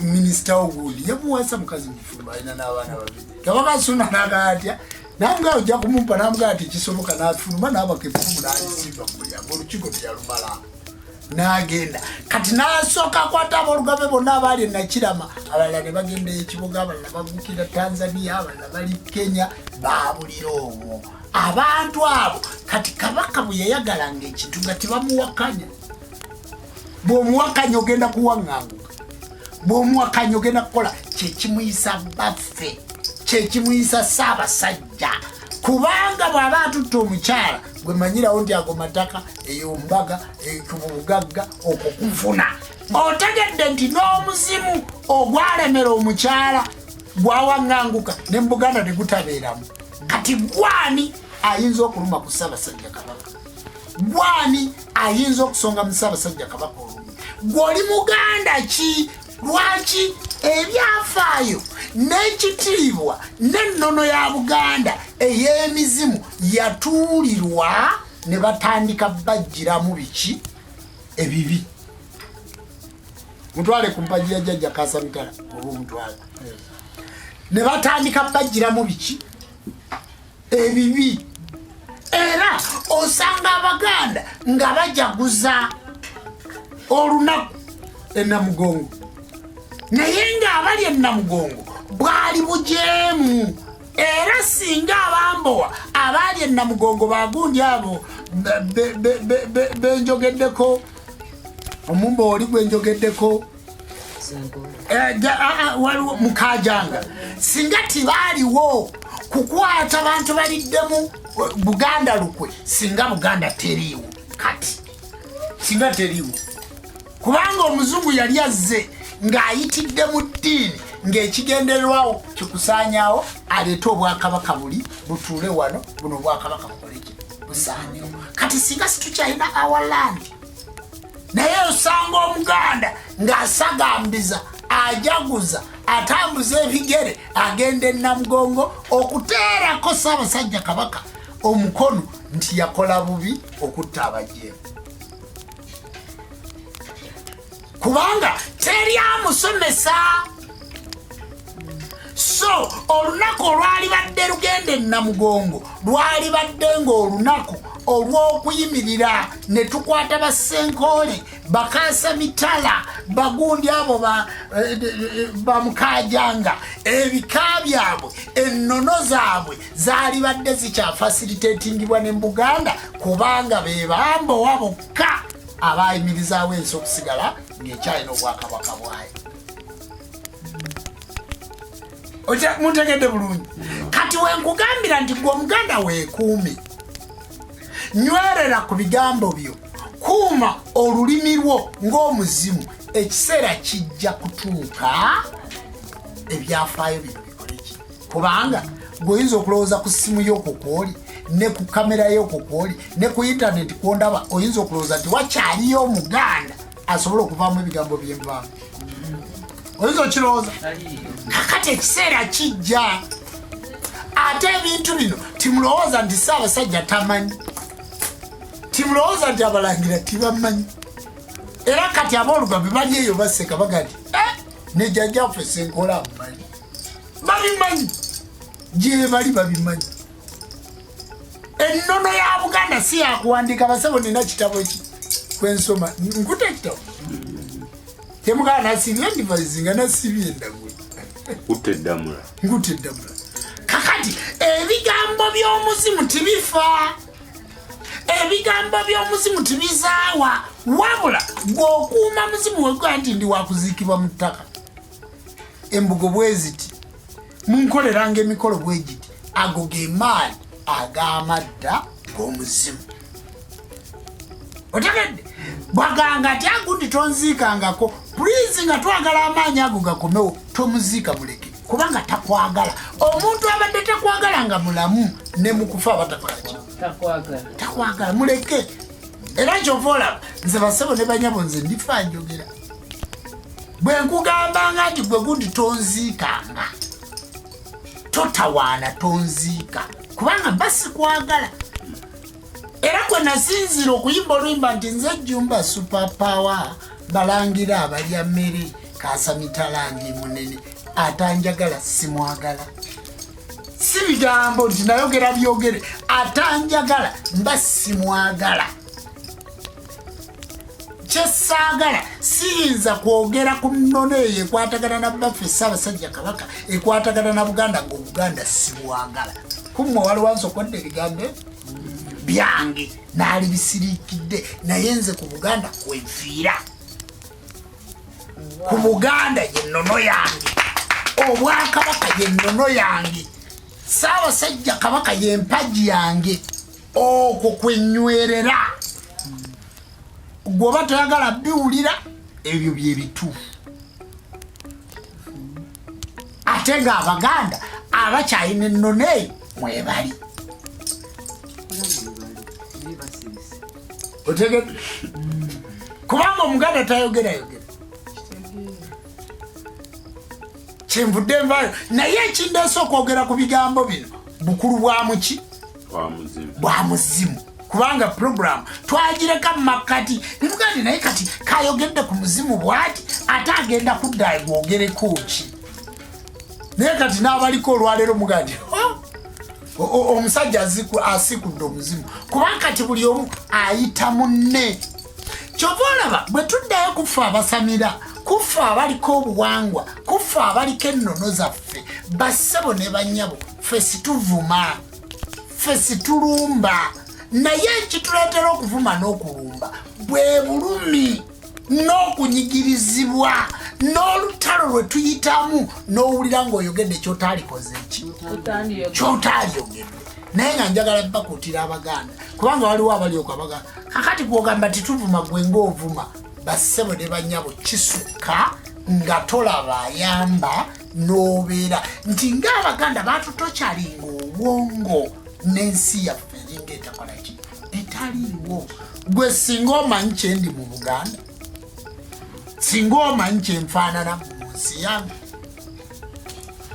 minisita ogundi yamuwasa mukazi mufumba alina n'abaana babiri Kabaka Ssuuna n'agamba atya namugamba ojja kumumpa namugamba nti kisoboka n'afuluma n'abaka effumu n'alisimba ku mulyango olukiiko teyalumala n'agenda kati n'asooka akwata ab'olugabe bonna abaali e Nakirama abalala ne bagenda ekibuga abalala bagukira Tanzania abalala bali Kenya baabulira omwo abantu abo kati Kabaka bwe yayagalanga ekintu nga tebamuwakanya bw'omuwakanya ogenda kuwaŋŋanguka bw'omuwakanya ogenda kukola kyekimuyisa baffe kyekimuyisa Ssaabasajja kubanga bw'aba atutte omukyala gwe manyirawo nti ago mataka ey'ombaga ekubugagga okwo kufuna otegedde nti n'omuzimu ogwalemera omukyala gwawaŋŋanguka ne mu Buganda tegutabeeramu kati gwani ayinza okuluma ku Ssaabasajja Kabaka gwani ayinza okusonga mu Ssaabasajja Kabaka olumi gw'oli Muganda ki lwaki ebyafaayo n'ekitiibwa n'ennono ya Buganda ey'emizimu yatuulirwa ne batandika bajjiramu biki ebibi mutwale ku mpagi ya Jjajja Kaasamitala oba omutwale ne batandika bajjiramu biki ebibi era osanga Abaganda nga bajaguza olunaku Namugongo naye ng'abali Namugongo bwali bujeemu era singa abambowa abaali Namugongo bagundi abo benjogeddeko omumbo oli gwenjogeddeko waliwo Mukajanga singa tibaaliwo kukwata abantu baliddemu Buganda lukwe singa Buganda teriiwo kati singa teriiwo kubanga omuzungu yali azze ng'ayitidde mu ddiini ng'ekigendererwawo kikusaanyaawo aleete obwakabaka buli butuule wano buno obwakabaka bukoleki busaanyewo kati singa situkyalina awalandi naye osanga Omuganda ng'asagambiza ajaguza atambuza ebigere agenda Namugongo okuteerako Ssaabasajja Kabaka omukono nti yakola bubi okutta abajeemu kubanga teri amusomesa so olunaku olwali badde lugende Namugongo lwali badde ng'olunaku olw'okuyimirira ne tukwata Bassenkoole Bakaasamitala bagundi abo ba Mukajanga ebika byabwe ennono zaabwe zaali badde zikyafasilitatingibwa ne Buganda kubanga be bambowa bokka abayimirizaawo ensi okusigala ng'ekyalina obwakabaka bwayo mutegedde bulungi kati wenkugambira nti gwe Omuganda weekuume nywerera ku bigambo byo kuuma olulimi lwo ng'omuzimu ekiseera kijja kutuuka ebyafaayo bino bikoleki kubanga gweoyinza okulowooza ku ssimu y'okwokwoli ne ku kamera y'okwokwoli ne ku intaneti kwondaba oyinza okulowooza nti wakyaliyo Omuganda asobola okuvaamu ebigambo byenvaamu oyinza okirowooza kakati ekiseera kijja ate ebintu bino timulowooza nti Ssaabasajja tamanyi timulowooza nti abalangira tibamanyi era kati ab'olugambe bali eyo baseka bagati ne jjajjaffe Ssenkoole amumanyi babimanyi gye bali babimanyi ennono ya Buganda si yakuwandiika basebo nina kitabo ki kwensoma nkutetta temugana sibye ndivazinga nasibye ndagwe uteddamula nguteddamula kakati ebigambo by'omuzimu tibifa ebigambo by'omuzimu tibizaawa wabula gw'okuuma muzimu wegwa nti ndi wakuziikibwa mu ttaka embugo bweziti munkoleranga emikolo bwegiti ago ge maani ag'amadda g'omuzimu otegedde bwaganga ati agundi tonziikangako pulizi nga twagala amaanyi ago gakomewo tomuziika muleke kubanga takwagala omuntu abadde takwagala nga mulamu ne mukufa abatakolaki takwagala muleke era kyova olaba nze basebo ne banyabo nze ndifa njogera bwe nkugambanga nti gwe gundi tonziikanga totawaana tonziika kubanga basikwagala era kwe nasinzira okuyimba oluyimba nti nze jjumba superpower balangira abalya mmere kaasamitalandi munene atanjagala simwagala si bigambo nti nayogera byogere atanjagala mba simwagala kyesaagala siyinza kwogera ku nnono eyo ekwatagana na baffe Ssaabasajja Kabaka ekwatagana na Buganda ng'Obuganda sibwagala kummwe waliwo nsokodde ebigambo byange naali bisiriikidde naye nze ku Buganda kwenfiira ku Buganda ye nnono yange Obwakabaka ye nnono yange Ssaabasajja Kabaka ye mpagi yange okwo kwenywerera gwoba toyagala biwulira ebyo bye bituufu ate nga Abaganda abakyalina ennono eyo mwebali otegedde kubanga Omuganda tayogerayogera kyenvudde nvayo naye ekindeese okwogera ku bigambo bino bukulu bwamuki bwa muzimu kubanga program twagireka mu makkati nimugandi naye kati kayogedde ku muzimu bwati ate agenda kuddayo gwogereko ki naye kati n'abaliko olwaleero mugandi omusajja asikudde omuzimu kubanga kati buli omu ayita munne kyova olaba bwe tuddayo kufa abasamira kufa abaliko obuwangwa kufa abaliko ennono zaffe bassebo ne bannyabo ffe situvuma ffe situlumba naye ekituleetera okuvuma n'okulumba bwe bulumi n'okunyigirizibwa n'olutalo lwe tuyitamu n'owulira ng'oyogedde kyotaalikoze ki kyotaaliyogedde naye nga njagala bakuutira Abaganda kubanga waliwo abalyoka Abaganda kakati kwogamba tituvuma gwe ng'ovuma bassebo ne bannyabo kisukka nga tolaba ayamba n'obeera nti ng'Abaganda batutokyalinga obwongo n'ensi yaffe eringa etakolaki etaliiwo gwe singa omanyi kyendi mu Buganda singa omanyi kyenfaanana mu nsi yange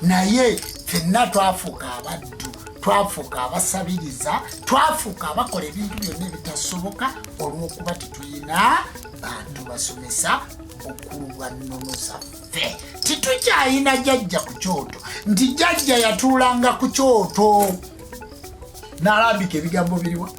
naye ffenna twafuuka abaddu twafuuka abasabiriza twafuuka abakola ebintu byonna ebitasoboka olw'okuba tetulina bantu basomesa bukulu bwa nnono zaffe titukyayina jjajja ku kyoto nti jjajja yatuulanga ku kyoto n'alambika ebigambo biriwa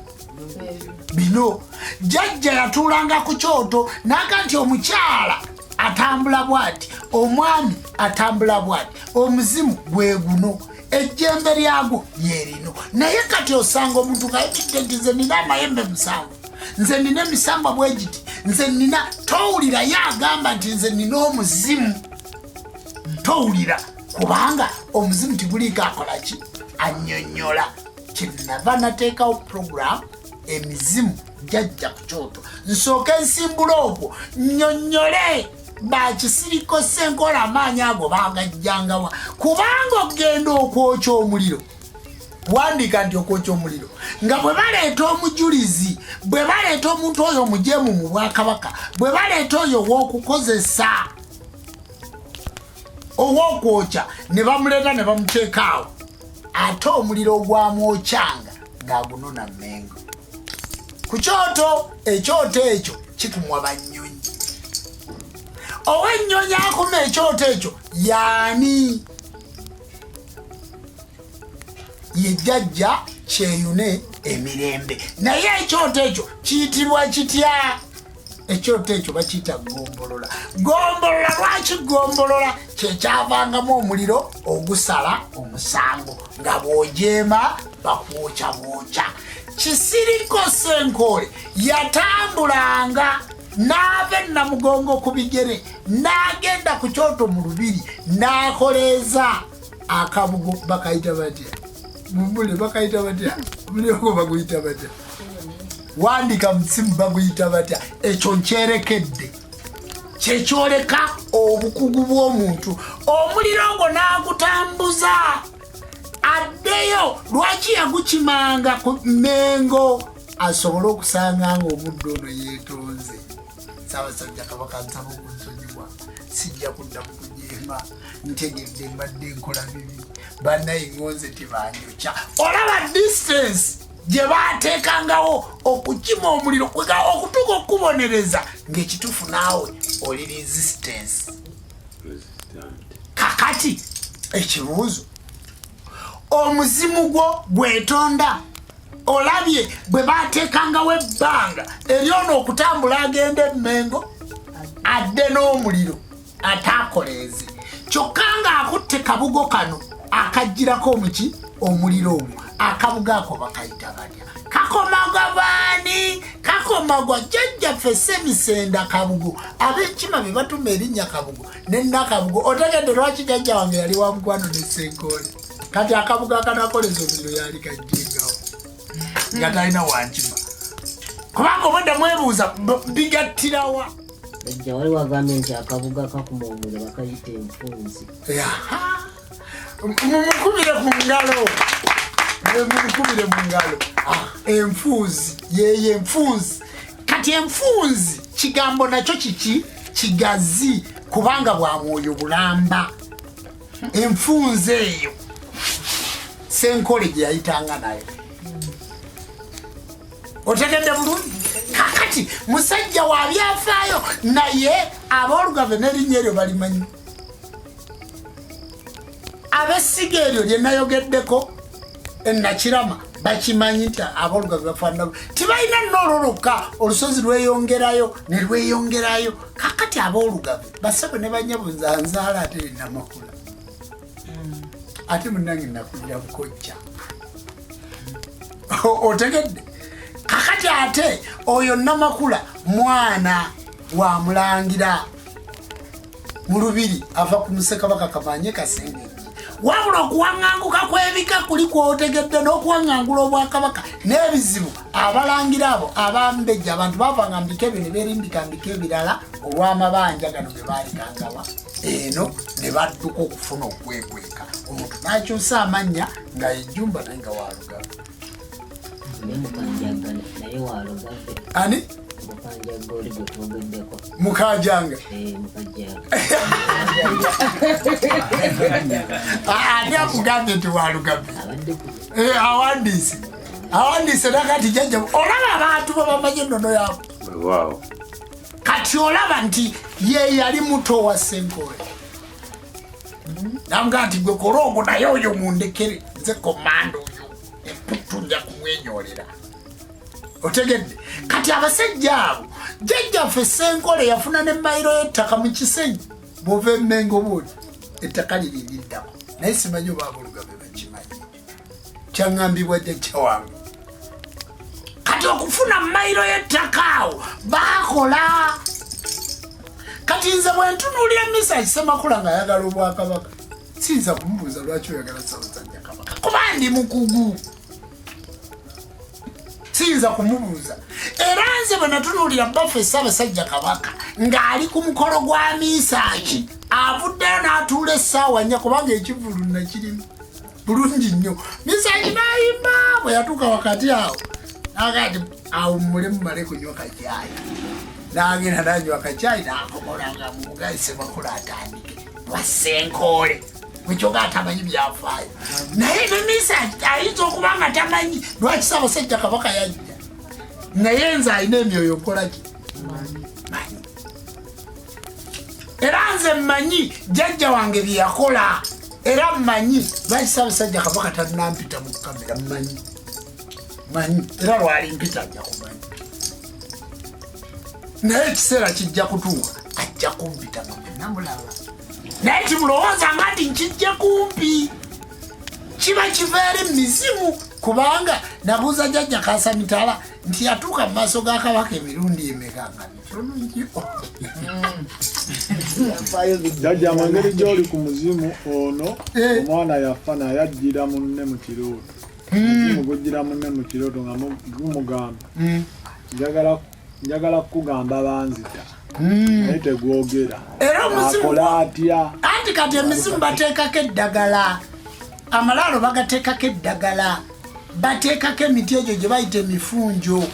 bino jjajja yatuulanga ku kyoto naga nti omukyala atambula bwati omwami atambula bwati omuzimu gwe guno ejjembe lyagwo yerino naye kati osanga omuntu ngayimidde nti nze nina amayembe 7 nze nina emisamba bwe giti nze nina towulira ye agamba nti nze nina omuzimu towulira kubanga omuzimu tiguliiko akolaki annyonnyola kyenava nateekawo program emizimu jjajja ku kyoto nsooke nsimbula okwo nnyonnyole bakisiriko senkola amaanyi ago bagajjangawa kubanga ogenda okwokya omuliro wandika nti okwokya omuliro nga bwe baleeta omujulizi bwe baleeta omuntu oyo omujemu mu Bwakabaka bwe baleeta oyo ow'okukozesa ow'okwokya ne bamuleeta ne bamuteekaawo ate omuliro ogwamwokyanga ng'agunona mmengo ku kyoto ekyoto ekyo kikumwa bannyonyi ow'ennyonyi akuma ekyoto ekyo yaani ye jjajja kyeyune emirembe naye ekyoto ekyo kiyitibwa kitya ekyoto ekyo bakiyita gombolola. Gombolola lwaki gombolola? Kyekyavangamu omuliro ogusala omusango nga bw'ojeema bakwokya bwokya. Kisiriko Senkole yatambulanga n'ava e Namugongo ku bigere n'agenda ku kyoto mu Lubiri n'akoleeza akabugo bakayita batya? Mumule bakayita batya? Muliyoko baguyita batya? Wandika musimu baguyita batya? Ekyo nkyerekedde kyekyoleka obukugu bw'omuntu. Omuliro ogwo n'agutambuza addeyo. Lwaki yagukimanga ku Mmengo? Asobole okusanga nga omuddo ono yeetonze. Ssaabasajja Kabaka nsaba okunsonyiwa, sijja kudda mu kujeema, ntegedde mbadde nkola bibi, bannayiŋŋonze tebanjokya. Olaba distance gye baateekangawo okukima omuliro okutuuka okukubonereza ng'ekituufu naawe oli resistance. Kakati ekibuuzo, omuzimu gwo gwetonda olabye bwe baateekangawo ebbanga eryona okutambula agenda e Mmengo adde n'omuliro ataakoleeze, kyokka ng'akutte kabugo kano akajjirako omuki omuliro ogwo. Akabugo ako bakayita batya? Kakomagwa baani? Kakomagwa jjajjaffe Ssemisenda Kabugo. Ab'enkima be batuma erinnya Kabugo ne Nakabugo. Otegedde lwaki jjajja wange yali wa mukwano ne Senkole? Kati akabugo akanakoleza omuliro yali kajjengawo nga talina wankima. Kubanga obwedda mwebuuza bigattirawa? Ejja wali wagambye nti akabugo akakuma omuliro bakayita enfunzi. Mumukubire mu ngalo. Mumukubire mu ngalo. Enfunzi yeye enfunzi. Kati enfunzi kigambo nakyo kiki? Kigazi kubanga bwa mwoyo bulamba. Enfunzi eyo Senkole gye yayitanga nayo. Otegedde bulungi? Kakati musajja wa byafaayo naye aboolugave n'erinnya eryo balimanyi. Ab'essiga eryo lye nayogeddeko Nakirama bakimanyi nti aboolugave bafaanana. Tibalina nnoololoka olusozi lweyongerayo ne lweyongerayo. Kakati aboolugave basabo ne banyabunza nzaala ate Namakula. Ate munnange nakulira bukojja. Otegedde? Kakati ate oyo Namakula mwana wa Mulangira mu Lubiri ava ku Musekabaka Kamanye Kasenge. Wabula okuwaŋŋanguka kw'ebika kuli kw'otegedde n'okuwaŋŋangula Obwakabaka n'ebizibu abalangira abo abambejja abantu baavanga mu bika ebyo ne beerimbika mu bika ebirala olw'amabanja gano ge baalikangawa eno ne badduka okufuna okwekweka. Omuntu n'akyusa amannya nga ejjumba naye nga Walugave. Naye Walugave ani? Mukajjanga oli gwe twogeddeko. Mukajjanga? Mukajjanga. Ani akugambye nti Walugave? Awandiise nakati jjajja olaba abantu babamanyi ennono yaabwe. Kati olaba nti ye yali muto wa Senkole. Namugaa nti gwe koloogo naye oyo mundekere nze komanda oyo emputtu nja kumwenyoolera. Otegedde? Kati abasajja abo jjajjaffe Senkole yafuna ne mayiro y'ettaka mu Kisenyi bw'ova e Mmengo bw'oli ettaka liri eriddako naye simanyi oba aboolugave bakimanyi. Kyaŋŋambibwa jjajja wange. Kati okufuna mayiro y'ettaka awo baakola. Kati nze bwe ntunuulira Misa Ssemakula ng'ayagala Obwakabaka siyinza kumubuuza lwaki oyagala Ssaabasajja Kabaka kuba ndi mukugu. Siyinza kumubuuza. Era nze bwe natunuulira bbaffe Ssaabasajja Kabaka ng'ali ku mukolo gwa Misaaki avuddeyo n'atuula essaawa nnya kubanga ekivulu nakirimu bulungi nnyo. Misaaki n'ayimba bwe yatuuka wakati awo n'agati awo mulemu male kunywa kacaayi. N'agenda n'anywa kacaayi n'akomolanga mu Mugayi Ssemakula atandike lwa Senkole bwekyoga atamanyi byafaayo. Naye ne Misaaki ayinza okuba nga tamanyi lwaki Ssaabasajja Kabaka yajja. Naye nze alina emyoyo nkola ki? Manyi. Era nze mmanyi jjajja wange bye yakola. Era mmanyi lwaki Ssaabasajja Kabaka tannampita mu kamera mmanyi. Manyi. Era lwali mpita nja kumanyi. naye ekiseera kijja kutuuka ajja kumpita namulaba naye timulowooza nga nti nkijja kumpi kiba kivaera mizimu kubanga nabuuza jjajja Kasamitala nti yatuuka mu maaso ga kabaka emirundi emeka nga mitono nnyo jjajja mu ngeri gy'oli ku muzimu ono omwana yafa naye ajjira munne mu kirooto omuzimu gujjira munne mu kirooto nga gumugamba njagala kukugamba banzita naye tegwogera akola atya anti kati emizimu bateekako eddagala amalaalo bagateekako eddagala bateekako emiti egyo gye bayita emifunjo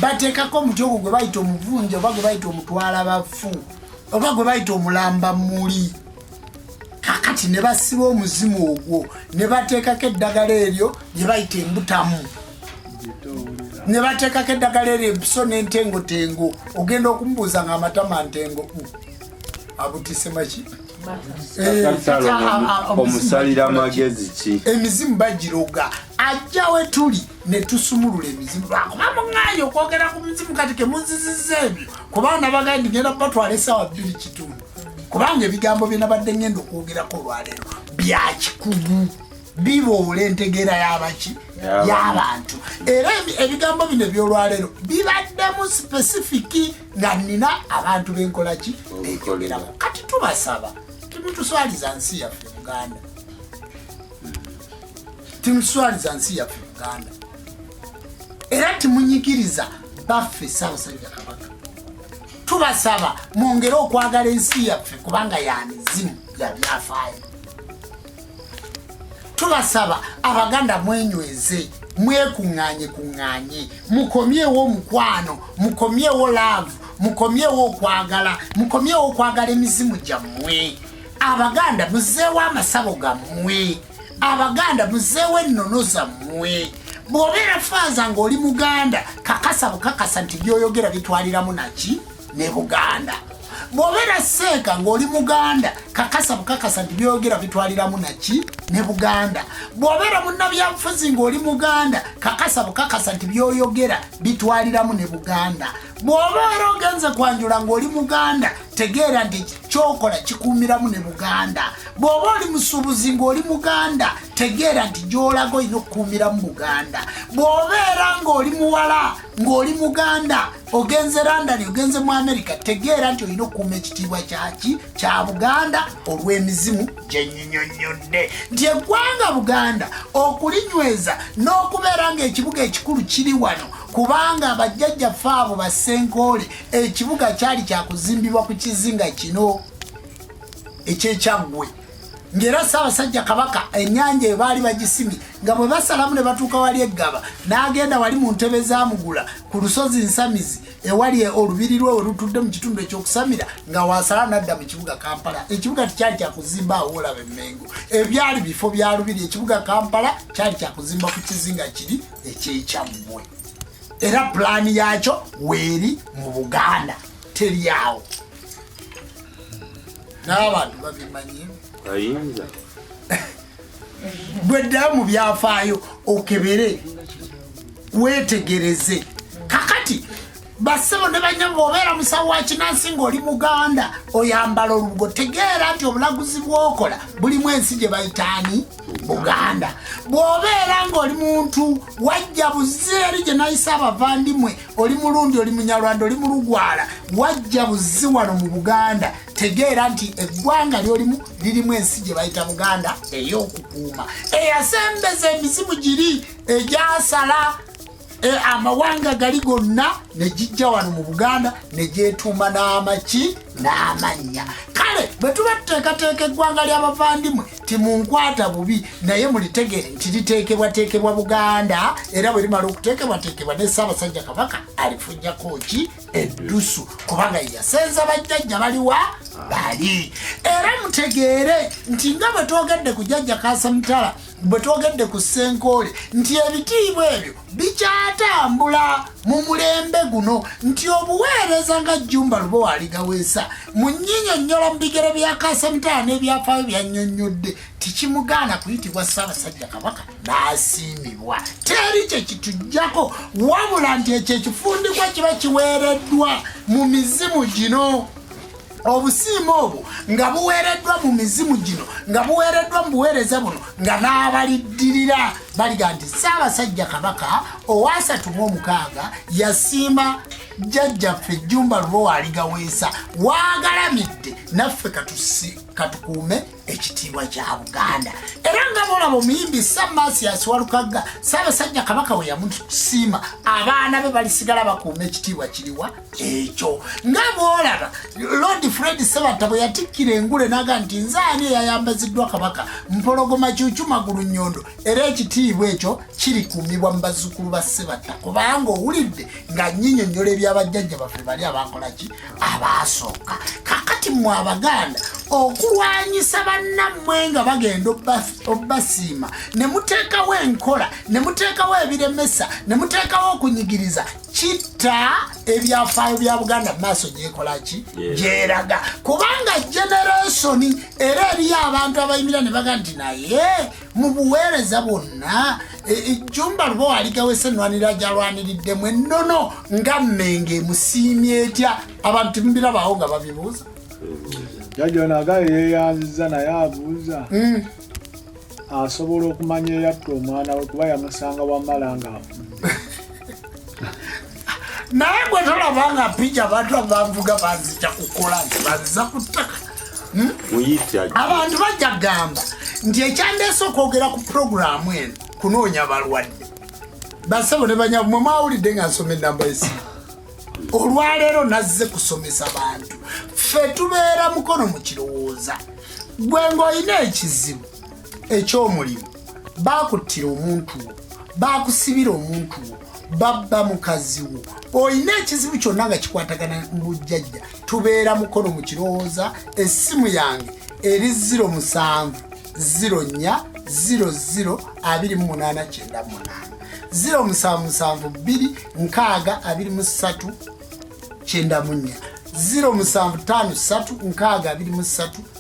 bateekako omuti ogwo gwe bayita omuvunjo oba gwe bayita omutwala bafu oba gwe bayita omulamba muli kakati ne basiba omuzimu ogwo ne bateekako eddagala eryo gye bayita embutamu ne bateekako eddagala eryo empiso n'entengotengo ogenda okumubuuza nga amatama ntengo abutise maki omusalira amagezi ki emizimu bagiroga ajja we tuli ne tusumulula emizimu lwakuba muŋŋaanye okwogera ku mizimu kati kemunziziza ebyo kubanga bagandi ngenda batwala essaawa 2:30 kubanga ebigambo bye nabadde ngenda okwogerako olwaleero byakikugu biboola entegeera y'abaki y'abantu era ebigambo bino ebyolwaleero bibaddemu sipesifiki nga nina abantu benkola ki bejogerako kati tubasaba timutuswaliza nsi yaffe Uganda timuswaliza nsi yaffe Uganda era timunyikiriza baffe Ssaabasajja Kabaka tubasaba mwongere okwagala ensi yaffe kubanga ya mizimu ya byafaayo tubasaba Abaganda mwenyweze mwekuŋŋaanye mukomyewo omukwano mukomyewo laavu mukomyewo okwagala emizimu gyammwe Abaganda muzeewo amasabo gammwe Abaganda muzeewo ennono zammwe bw'obeera faaza ng'oli Muganda kakasa bukakasa nti byoyogera bitwaliramu naki ne Buganda bw'obeera Seeka ng'oli Muganda kakasa bukakasa nti byoyogera bitwaliramu naki ne Buganda bw'obeera munnabyabufuzi ng'oli Muganda kakasa bukakasa nti byoyogera bitwaliramu ne Buganda bw'obeera ogenze kwanjula ng'oli Muganda tegeera nti kyokola kikuumiramu ne Buganda bw'oba oli musuubuzi ng'oli Muganda tegeera nti gy'olaga olina okukuumiramu Buganda bw'obeera ng'oli muwala ng'oli Muganda ogenze London ogenze mu America tegeera nti olina okukuuma ekitiibwa kyaki kya Buganda olw'emizimu gyennyonnyonnyodde nti eggwanga Buganda okulinyweza n'okubeera ng'ekibuga ekikulu kiri wano kubanga bajjajjaffe abo bassenkoole ekibuga kyali kyakuzimbibwa ku kizinga kino ekyekyaggwe ng'era Ssaabasajja Kabaka ennyanja eyo baali bagisimye nga bwe basalamu ne batuuka wali eggaba n'agenda wali mu ntebe zaamugula ku lusozi Nsamizi ewali olubiri lwe we lutudde mu kitundu ekyokusamira nga wasala n'adda mu kibuga Kampala ekibuga tikyali kyakuzimba awo olaba Emmengo ebyali bifo bya lubiri ekibuga Kampala kyali kyakuzimba ku kizinga kiri ekyekyammwe era pulaani yakyo weeri mu Buganda teri awo n'abantu babimanyi ayinza bweddayo mu byafaayo okebere weetegereze kakati bassebo ne banyama obeera musawo wa kinansi ng'oli Muganda oyambala olubugo tegeera nti obulaguzi bw'okola bulimu ensi gye bayitaani Buganda bw'obeera ng'oli muntu wajja buzzi eri gye nayisa abavandimwe oli Mulundi oli Munyarwanda oli Mulugwala wajja buzzi wano mu Buganda tegeera nti eggwanga lyolimu lirimu ensi gye bayita Buganda ey'okukuuma eyasembeza emizimu giri egyasala amawanga gali gonna ne gijja wano mu Buganda ne gyetuuma n'amaki n'amannya kale bwe tuba tuteekateeka eggwanga ly'abavandimwe timunkwata bubi naye mulitegere nti liteekebwateekebwa Buganda era bwe limala okuteekebwateekebwa ne Ssaabasajja Kabaka alifujjako ki eddusu kubanga yasenza bajjajja baliwa bali era mutegeere nti nga bwe twogedde ku jjajja Kasamitala bwe twogedde ku Ssenkoole nti ebitiibwa ebyo bikyatambula mu mulembe guno nti obuweereza nga Jjumba Lubowa aligaweesa mu nnyinyonnyola mu bigere bya Kasamitala n'ebyafaayo byannyonnyodde tikimugaana kuyitibwa Ssaabasajja Kabaka n'asiimibwa teri kye kitujjako wabula nti ekyo ekifundikwa kiba kiweereddwa mu mizimu gino obusiimo obwo nga buweereddwa mu mizimu gino nga buweereddwa mu buweereza buno nga n'abaliddirira baliga nti Ssaabasajja Kabaka owa 36 yasiima jjajjaffe Jjumba Lubowa aligaweesa waagalamidde naffe katukuume ekitiibwa kya Buganda. Era nga bolaba omuyimbi Sam Masias Walukagga Ssaabasajja Kabaka we yamusiima abaana be balisigala bakuuma ekitiibwa kiriwa ekyo. Nga bolaba Lord Fred Ssebatta bwe yatikkira engule n'aga nti nze ani eyayambaziddwa Kabaka mpologoma Cuucu Magulu Nnyondo era ekitiibwa ekyo kirikuumibwa mu bazzukulu ba Ssebatta kubanga owulidde nga nnyinyonnyola ebyabajjajja baffe bali abakolaki abaasooka. Kakati mmwe Abaganda okulwanyisa bannammwe nga bagenda obbasiima ne muteekawo enkola ne muteekawo ebiremesa ne muteekawo okunyigiriza kitta ebyafaayo bya Buganda mu maaso gyekola ki gyeraga kubanga generationi era eriyo abantu abayimira ne baga nti naye mu buweereza bwonna Jjumba Lubowa aligawesa ennwanira gyalwaniriddemu ennono nga mmenge emusiimye etya abantu tebirabaawo nga babibuuza. Jjajja nagaye yeeyanziza naye abuuza asobola okumanya eyatta omwana we kuba yamusanga wamala nga naye gwe tolabanga pija abantu abanvuga banzija kukola nti banziza ku ttaka abantu bajja gamba nti ekyandeese okwogera ku puroguramu eno kunoonya balwadde basebo ne banyabo mwe mwawulidde nga nsoma ennamba y'essimu olwaleero nazze kusomesa bantu ffe tubeera mukono mu kirowooza gwe ng'olina ekizibu eky'omulimu baakuttira omuntu wo baakusibira omuntu wo babba mukazi wo olina ekizibu kyonna nga kikwatagana mu bujjajja tubeera mukono mu kirowooza essimu yange eri 07 04 00 2898 0772 623 94 0753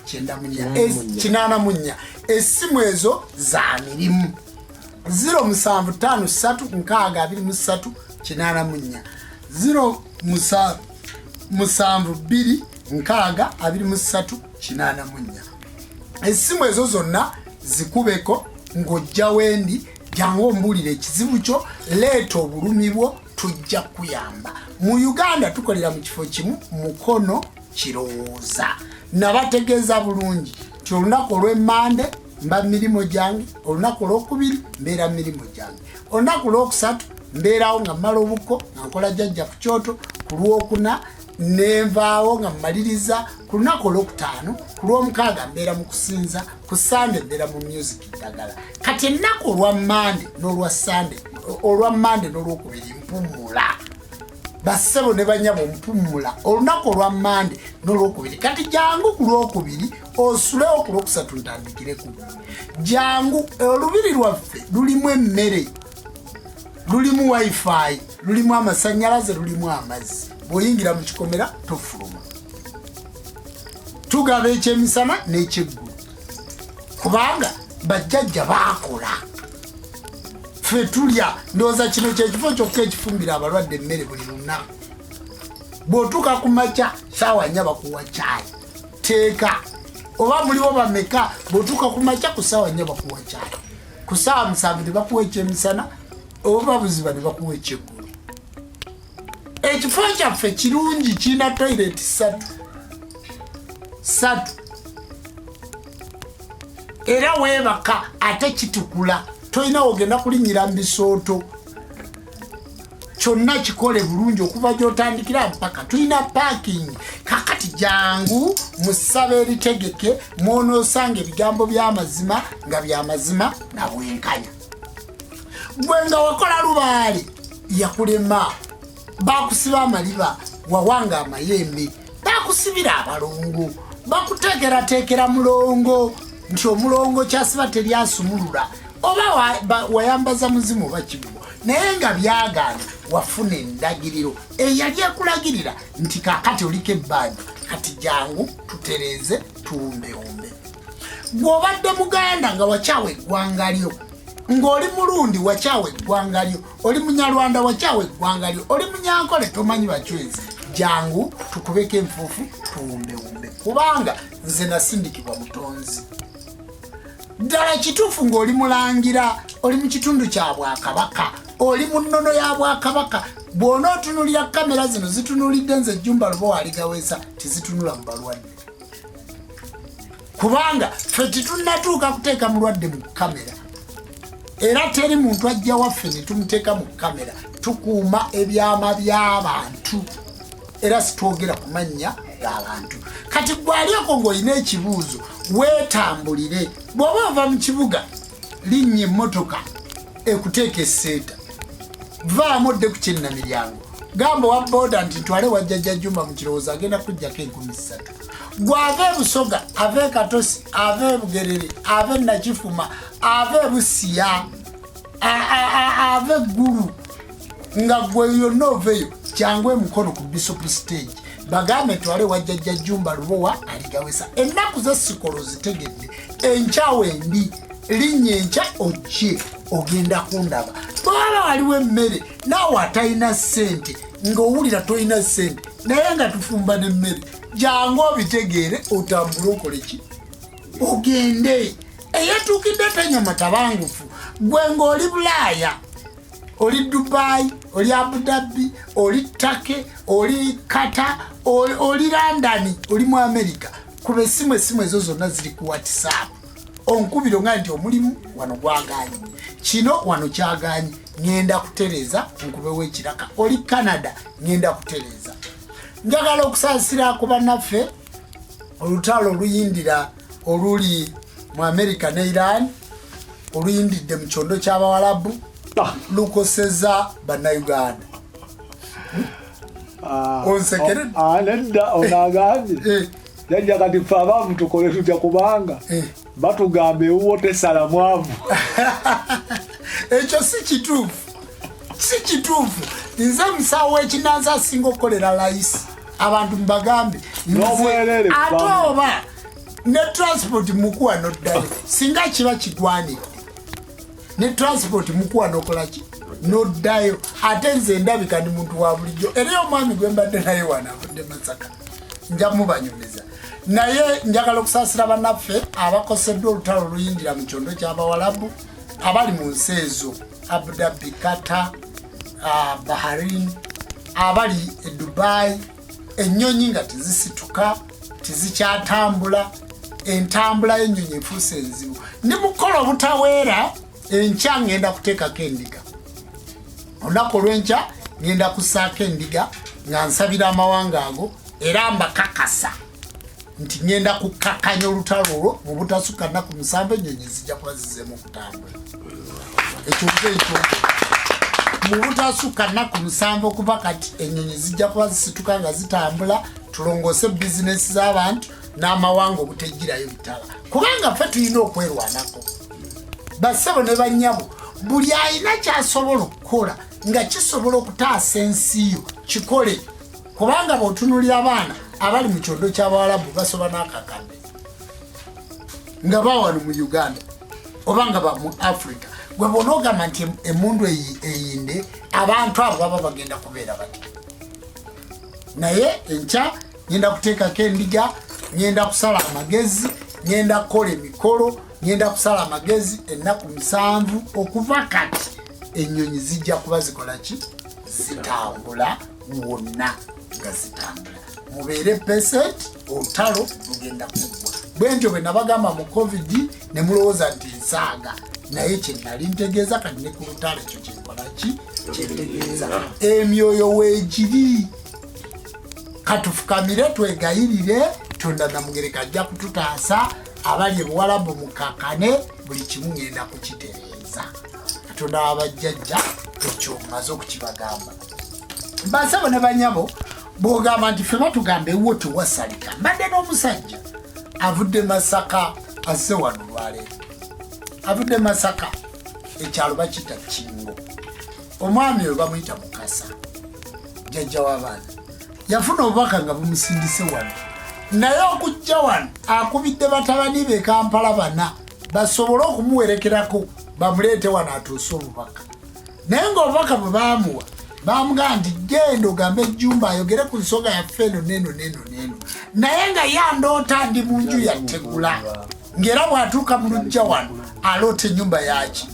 623 essimu ezo za mirimu 0753 623 0772 essimu ezo zonna zikubeko ng'ojja wendi jangu ombulire ekizibu kyo leeta obulumi bwo tujja kuyamba. Mu Uganda tukolera mu kifo kimu mukono kirowooza nabategeeza bulungi ti olunaku olw'Emmande mba mirimo gyange olunaku olw'okubiri mbeera mirimo gyange olunaku olw'okusatu mbeerawo nga mmala obuko nga nkola jjajja ku kyoto ku lwokuna nenvaawo nga mmaliriza ku lunaku olw'okutaano ku lw'omukaaga mbeera mu kusinza ku Sande mbeera mu music ddagala kati ennaku olw'Mmande n'olwa Sande olw'Mmande n'olwokubiri mpumula bassebo ne banyabo mpumula olunaku olw'Mmande n'olwokubiri kati jangu ku lwokubiri osulewo ku lwokusatu ntandikireko jangu olubiri lwaffe lulimu emmere lulimu wifi lulimu amasannyalaze lulimu amazzi bw'oyingira mu kikomera tofuluma tugaba ekyemisana n'ekyeggulu kubanga bajjajja baakola ffe tulya ndowooza kino kyekifo kyokka ekifumbira abalwadde emmere buli lunaku bw'otuuka ku makya saawa 4 bakuwa caayi teeka oba muliwo bameka bw'otuuka ku makya ku saawa 4 bakuwa caayi ku saawa 7 ne bakuwa ekyemisana oba buziba ne bakuwa ekyeggulu. Ekifo kyaffe kirungi kirina toilet 3 era weebaka ate kitukula tolina ogenda kulinyira mu bisooto kyonna kikole bulungi okuva gy'otandikira mpaka tulina parking kakati jangu musaba eritegeke mwonoosanga ebigambo by'amazima nga by'amazima na bwenkanya gwe nga wakola lubaale yakulema bakusiba amaliba wawanga amayembe bakusibira abalongo bakuteekerateekera mulongo nti omulongo kyasiba teryasumulula oba wayambaza muzimu oba kibugo naye nga byagaana wafuna endagiriro eyali ekulagirira nti kakati oliko ebbanja kati jangu tutereeze tuwumbewumbe. Bw'obadde Muganda nga wakyawa eggwanga lyo ng'oli Mulundi wakyawa eggwanga lyo oli Munyarwanda wakyawa eggwanga lyo oli Munyankole tomanyi bacwezi jangu tukubeke enfuufu tuwumbewumbe kubanga nze nasindikibwa mutonzi ddala kituufu ng'oli mulangira oli mu kitundu kya bwakabaka oli mu nnono ya bwakabaka bw'ona otunulira kamera zino zitunulidde nze Jumba Lubowa aligaweesa tizitunula mu balwadde kubanga ffe titunnatuuka kuteeka mulwadde mu kamera era teri muntu ajja waffe ne tumuteeka mu kamera tukuuma ebyama by'abantu era situogera ku mannya g'abantu kati gwalioko ng'olina ekibuuzo weetambulire bw'oba ova mu kibuga linnya emmotoka ekuteeka esseeta vaamu odde ku kyennamiryango gamba wa booda nti ntwale wajjajja Jumba mu kirowoozo agenda kujjako 13 gw'ava ebusoga ava ekatosi ava ebugerere ava enakifuma ava ebusiya ava eggulu nga gwe yonna oveeyo kyangu emukono ku bishop stage bagambe twale wajjajja Jumba Lubowa aligaweesa ennaku z'essikolo zitegedde enkyawe endi linnya enkya ojje ogenda kundaba bwaba waliwo emmere naawe atalina ssente ng'owulira tolina ssente naye nga tufumba n'emmere jangu obitegeere otambule okole ki ogende eyetuukidde tanyama tabangufu gwe ng'oli Bulaaya oli Dubai oli Abu Dhabi oli Take oli Qatar oli London oli mu America kuba essimu ezo zonna ziri ku WhatsApp onkubiro nga nti omulimu wano gwaganye kino wano kyaganye ngenda kutereza nkubewo ekiraka oli Canada ngenda kutereza njagala okusaasira ku bannaffe olutalo oluyindira oluli mu America ne Iran oluyindidde mu kyondo ky'Abawalabu lukoseza bannayuganda onsekere nedda onagambye jajja kati ffe abaavu tukole tutya kubanga batugamba ewuwo tesala mwavu ekyo si kituufu nze musawo w'ekinansi asinga okukolera layisi abantu mubagambe ate oba ne transport mukuwa noddayo singa kiba kigwanidde ne transport mukuwa nokolaki noddayo ate nze ndabika ndi muntu wa bulijjo era omwami gwe mbadde naye wanavudde Masaka nja mubanyumiza naye njagala okusaasira bannaffe abakoseddwa olutalo oluyindira mu kyondo ky'Abawalabu abali mu nsi ezo Abu Dhabi, Qatar, Bahrain, abali e Dubai ennyonyi nga tizisituka tizikyatambula entambula y'ennyonyi efuuse enzibu ndi mukola obutaweera enkya ngenda kuteekako endiga olunaku olw'enkya ngenda kussaako endiga nga nsabira amawanga ago era mbakakasa nti ngenda kukakanya olutalo olwo mu butasukka nnaku 7 ennyonyi zijja kuba zizeemu okutambula ekyo mu butasukka nnaku 7 okuva kati ennyonyi zijja kuba zisituka nga zitambula tulongose bizinesi z'abantu n'amawanga obutejjirayo bitala kubanga ffe tulina okwerwanako bassebo ne bannyabo buli alina kyasobola okukola nga kisobola okutaasa ensi yo kikole kubanga bw'otunulira abaana abali mu kyondo ky'Abawalabu basoba n'akakande nga bawano mu Uganda oba nga ba mu Africa gwe bonoogamba nti emundu eyinde abantu abo baba bagenda kubeera bati naye enkya ngenda kuteekako endiga ngenda kusala amagezi ngenda kukola emikolo ngenda kusala amagezi ennaku 7 okuva kati ennyonyi zijja kuba zikola ki zitambula wonna nga zitambula mubeere peset olutalo lugenda kuggwa bwentyo bwe nabagamba mu covid ne mulowooza nti nsaaga naye kye nali ntegeeza kati ne ku lutalo ekyo kyekola ki kyetegeeza emyoyo weegiri katufukamire twegayirire tonda namugereka ajja kututaasa abali ebuwalabu mukakane buli kimu ngenda kukitereeza katonda wabajjajja ekyo maze okukibagamba basabo ne banyabo bw'ogamba nti ffe batugamba ewuwo tewasalika mbadde n'omusajja avudde Masaka asse wano lwaleero avudde Masaka ekyalo bakiyita Kingo omwami we bamuyita Mukasa jjajja w'abaana yafuna obubaka nga bumusindise wano naye okujja wano akubidde batabani be Kampala 4 basobole okumuwerekerako bamuleete wano atuuse obubaka naye ng'obubaka bwe baamuwa bamugamba nti genda ogambe Jumba ayogere ku nsonga yaffe eno neno naye nga yandoota ndi mu nju yategula ng'era bw'atuuka mu lujja wano aloota ennyumba yaki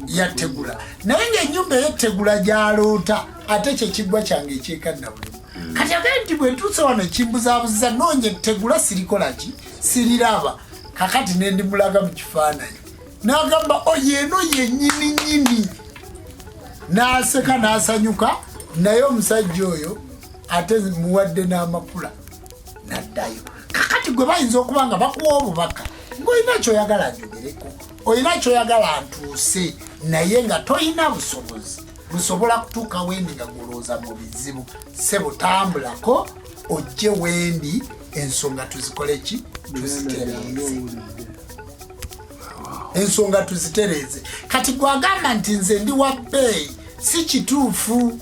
yategula naye ng'ennyumba eyetegula gy'aloota ate kyekigwa kyange ekyekadda bulimu kati agambye nti bwetuuse wano kimbuzaabuziza noonye tegula sirikola ki siriraba kakati nendimulaga mu kifaananyi n'agamba oyeeno yennyini n'aseka n'asanyuka naye omusajja oyo ate muwadde n'amakula n'addayo kakati gwe bayinza okuba nga bakuwa obubaka ng'olina kyoyagala njogereko olina kyoyagala ntuuse naye nga toyina busobozi busobola kutuuka wendi nga golooza mu bizibu sebo tambulako ojje wendi ensonga tuzikole ki ensonga tuzitereeze kati gwagamba nti nze ndi wa bbeeyi si kituufu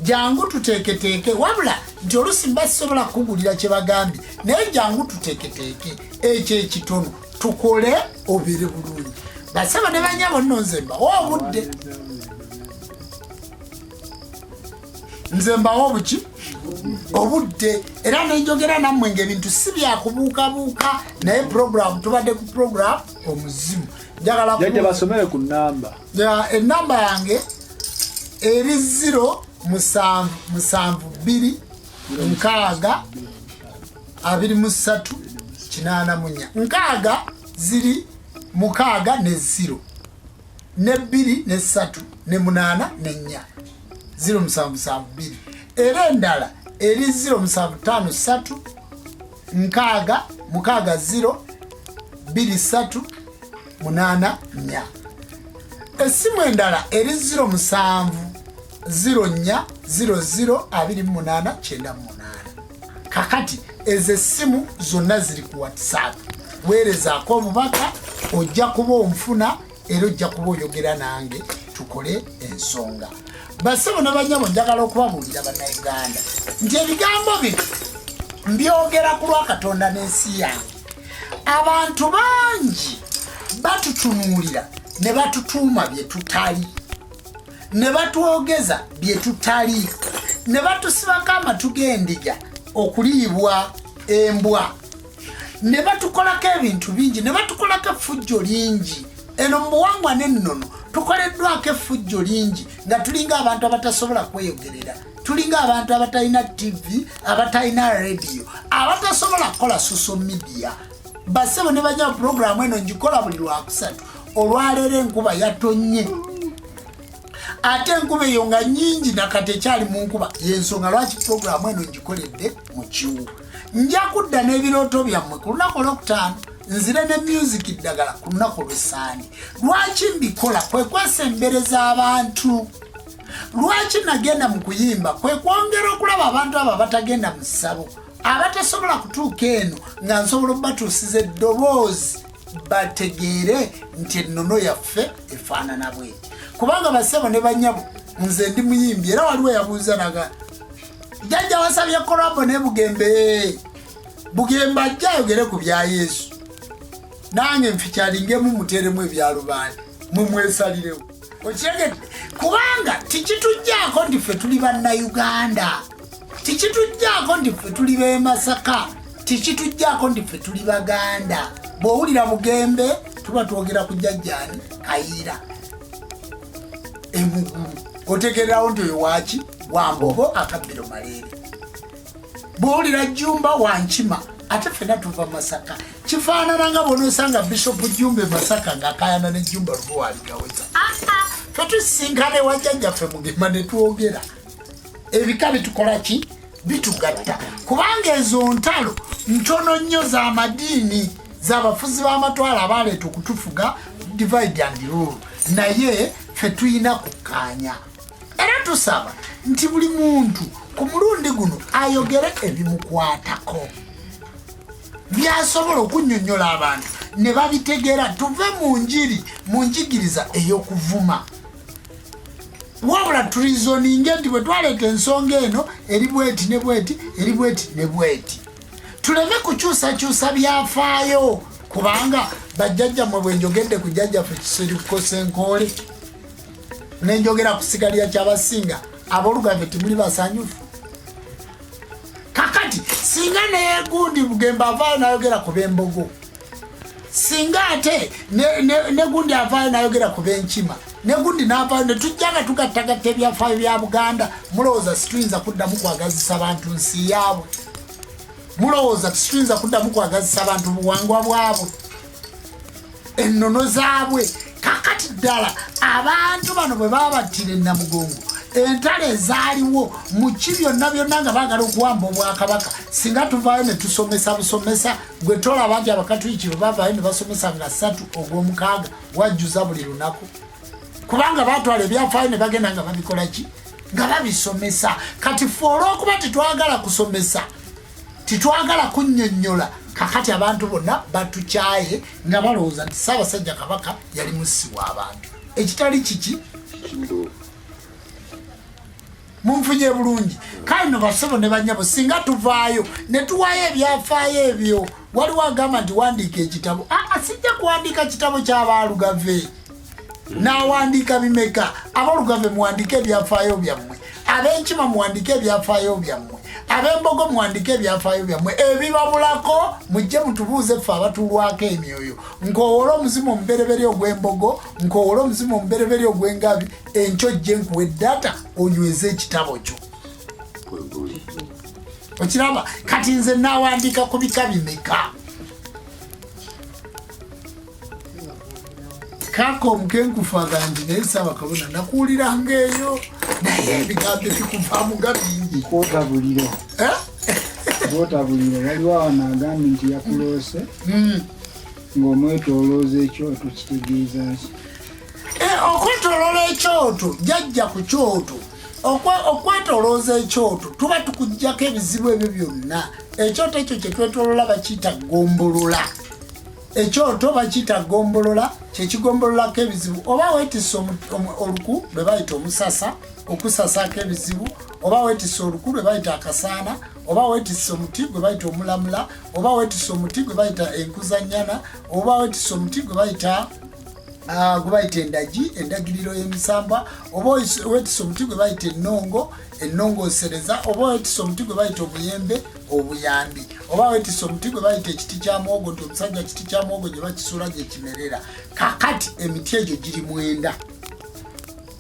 jangu tuteeketeeke wabula nti olusi basobola kugulira kye bagambye naye jangu tuteeketeeke ekyo ekitono tukole obere bulungi basaba ne banyabo nno nze mbawo obudde nze mbawo obuki obudde era nenjogera nammwe ng'ebintu si byakubuukabuuka naye program tubadde ku program omuzimu njagala jajja basomere ku nnamba ennamba yange eri 0772 6 23 84 nkaaga ziri 6 ne 0 ne 2 ne 3 ne 8 ne 4 0772 era endala eri 0753 6 0 23 8 4 esimu endala eri 07 04 00 28 98 kakati ezo essimu zonna ziri ku WhatsApp weerezaako omubaka ojja kuba onfuna era ojja kuba oyogera nange tukole ensonga basebo n'abanyabo njagala okubabuulira bannayuganda nti ebigambo bino mbyogera ku lwa Katonda n'ensi yange abantu bangi batutunuulira ne batutuuma bye tutali ne batwogeza bye tutali ne batusibako amatu g'endiga okuliibwa embwa ne batukolako ebintu bingi ne batukolako effujjo lingi eno mu buwangwa n'ennono tukoleddwako effujjo lingi nga tulinga abantu abatasobola kweyogerera tulinga abantu abatalina TV abatalina radio abatasobola kukola social media basebo ne bajja programu eno ngikola buli lwakusatu olwaleero enkuba yatonye ate enkuba eyo nga nyingi nakati ekyali mu nkuba yensonga lwaki programu eno ngikoledde mu kiwu nja kudda n'ebirooto byammwe ku lunaku olwokutaano nzire ne music ddagala ku lunaku olw'essaani lwaki mbikola kwe kwesembereza abantu lwaki nagenda mu kuyimba kwe kwongera okulaba abantu abo abatagenda mu ssabo abatasobola kutuuka eno nga nsobola obatuusiza eddoboozi bategeere nti ennono yaffe efaanana bweti kubanga basebo ne banyabo nze ndi muyimbi era waliwo yabuuza naga jjajja wasabye kolabo ne bugembe ajja ayogere ku bya Yesu nange nfikyalingemu muteremu ebyalubaani mumwesalirewo okiregedde kubanga tikitujjaako nti ffe tuli bannayuganda tikitujjaako nti ffe tuli b'e Masaka tikitujjaako nti ffe tuli baganda bw'owulira bugembe tuba twogera ku jjajjaani Kayiira emugulu otegererawo nti oyo waki Wambogo akabbiro Maleere bw'owulira Jumba Wankima ate ffena tuva Masaka kifaanana nga bw'onoosanga Bishop Jumbe Masaka ng'akayana ne Jumba Lubuwaligaweza ffe tusisinkana ewa jjajjaffe Mugema ne twogera ebika bitukola ki bitugatta kubanga ezo ntalo ntono nnyo z'amadiini z'abafuzi b'amatwala abaleeta okutufuga divide and rule naye ffe tuyina kukkaanya era tusaba nti buli muntu ku mulundi guno ayogere ebimukwatako byasobola okunnyonnyola abantu ne babitegeera tuve mu njigiriza ey'okuvuma wabula tulizoninge nti bwe twaleeta ensonga eno eri bweti ne bweti eri bweti ne bweti tuleme kukyusakyusa byafaayo kubanga bajjajjammwe bwe njogedde ku jjajjaffe Kisiriko Senkoole nenjogera kusigalira kyabasinga abolugave timuli basanyufu. Kakati singa naye gundi Bugemba avaayo nayogera ku b'Embogo, singa ate ne gundi avaayo nayogera ku b'Enkima, ne gundi n'avaayo ne tujjanga tugattagatta ebyafaayo bya Buganda, mulowooza situyinza kuddamu kwagazisa bantu nsi yaabwe? Mulowooza situyinza kuddamu kwagazisa abantu buwangwa bwabwe, ennono zaabwe? Kakati ddala abantu bano bwe babattira Namugongo, entale ezaaliwo mu ki byonna byonna nga baagala okuwamba Obwakabaka, singa tuvaayo ne tusomesa busomesa gwe tolaba nti Abakatuliki bwe bavaayo ne basomesa nga 3 Ogwomukaaga wajjuza buli lunaku, kubanga batwala ebyafaayo ne bagenda nga babikola ki, nga babisomesa. Kati ffe olw'okuba titwagala kusomesa, titwagala kunnyonnyola, kakati abantu bonna batukyaye nga balowooza nti Ssaabasajja Kabaka yali mussi w'abantu, ekitali kiki. Munfunye bulungi. Kale no basebo ne banyabo singa tuvaayo ne tuwaayo ebyafaayo ebyo, waliwo agamba nti wandiika ekitabo. Sijja kuwandiika kitabo ky'Abalugave, n'awandiika bimeka. Abalugave muwandiike ebyafaayo byammwe, ab'Enkima muwandiike ebyafaayo byammwe, ab'Embogo muwandiike ebyafaayo byammwe, ebibabulako mujje mutubuuze ffe abatuulwako emyoyo. Nkoowola omuzimu omubereberye ogw'Embogo, nkoowola omuzimu omubereberye ogw'Engabi, enkyo jje nkuwe data onyweze ekitabo kyo. Okiraba? Kati nze naawandiika ku bika bimeka? Kaaka omukenkufaga nti naye Ssaabakabona nakuwuliranga eyo, naye ebigambo ebikuvaamu nga bingi. Kwotabuliro. Kwotabuliro waliwo awana agambye nti yakuloose ng'omwetoolooza ekyoto, kitegeeza ki? Okwetoloola ekyoto, jjajja ku kyoto, okwetolooza ekyoto tuba tukuggyako ebizibu ebyo byonna. Ekyoto ekyo kye twetoloola bakiyita ggombolola. Ekyoto bakiyita ggombolola, kyekigombolola ebizibu. Oba weetisse oluku lwe bayita omusasa, okusasaako ebizibu, oba weetisse oluku lwe bayita akasaana, oba weetisse omuti gwe bayita omulamula, oba weetisse omuti gwe bayita enkuzannyana, oba weetisse omuti gwe bayita endagi, endagiriro y'emisamba, oba weetisse omuti gwe bayita ennongo, ennongosereza, oba weetisse omuti gwe bayita omuyembe, obuyambi, oba weetisse omuti gwe bayita ekiti kya muwogo, nti omusajja kiti kya muwogo gye bakisuula gye kimerera. Kakati emiti egyo giri 9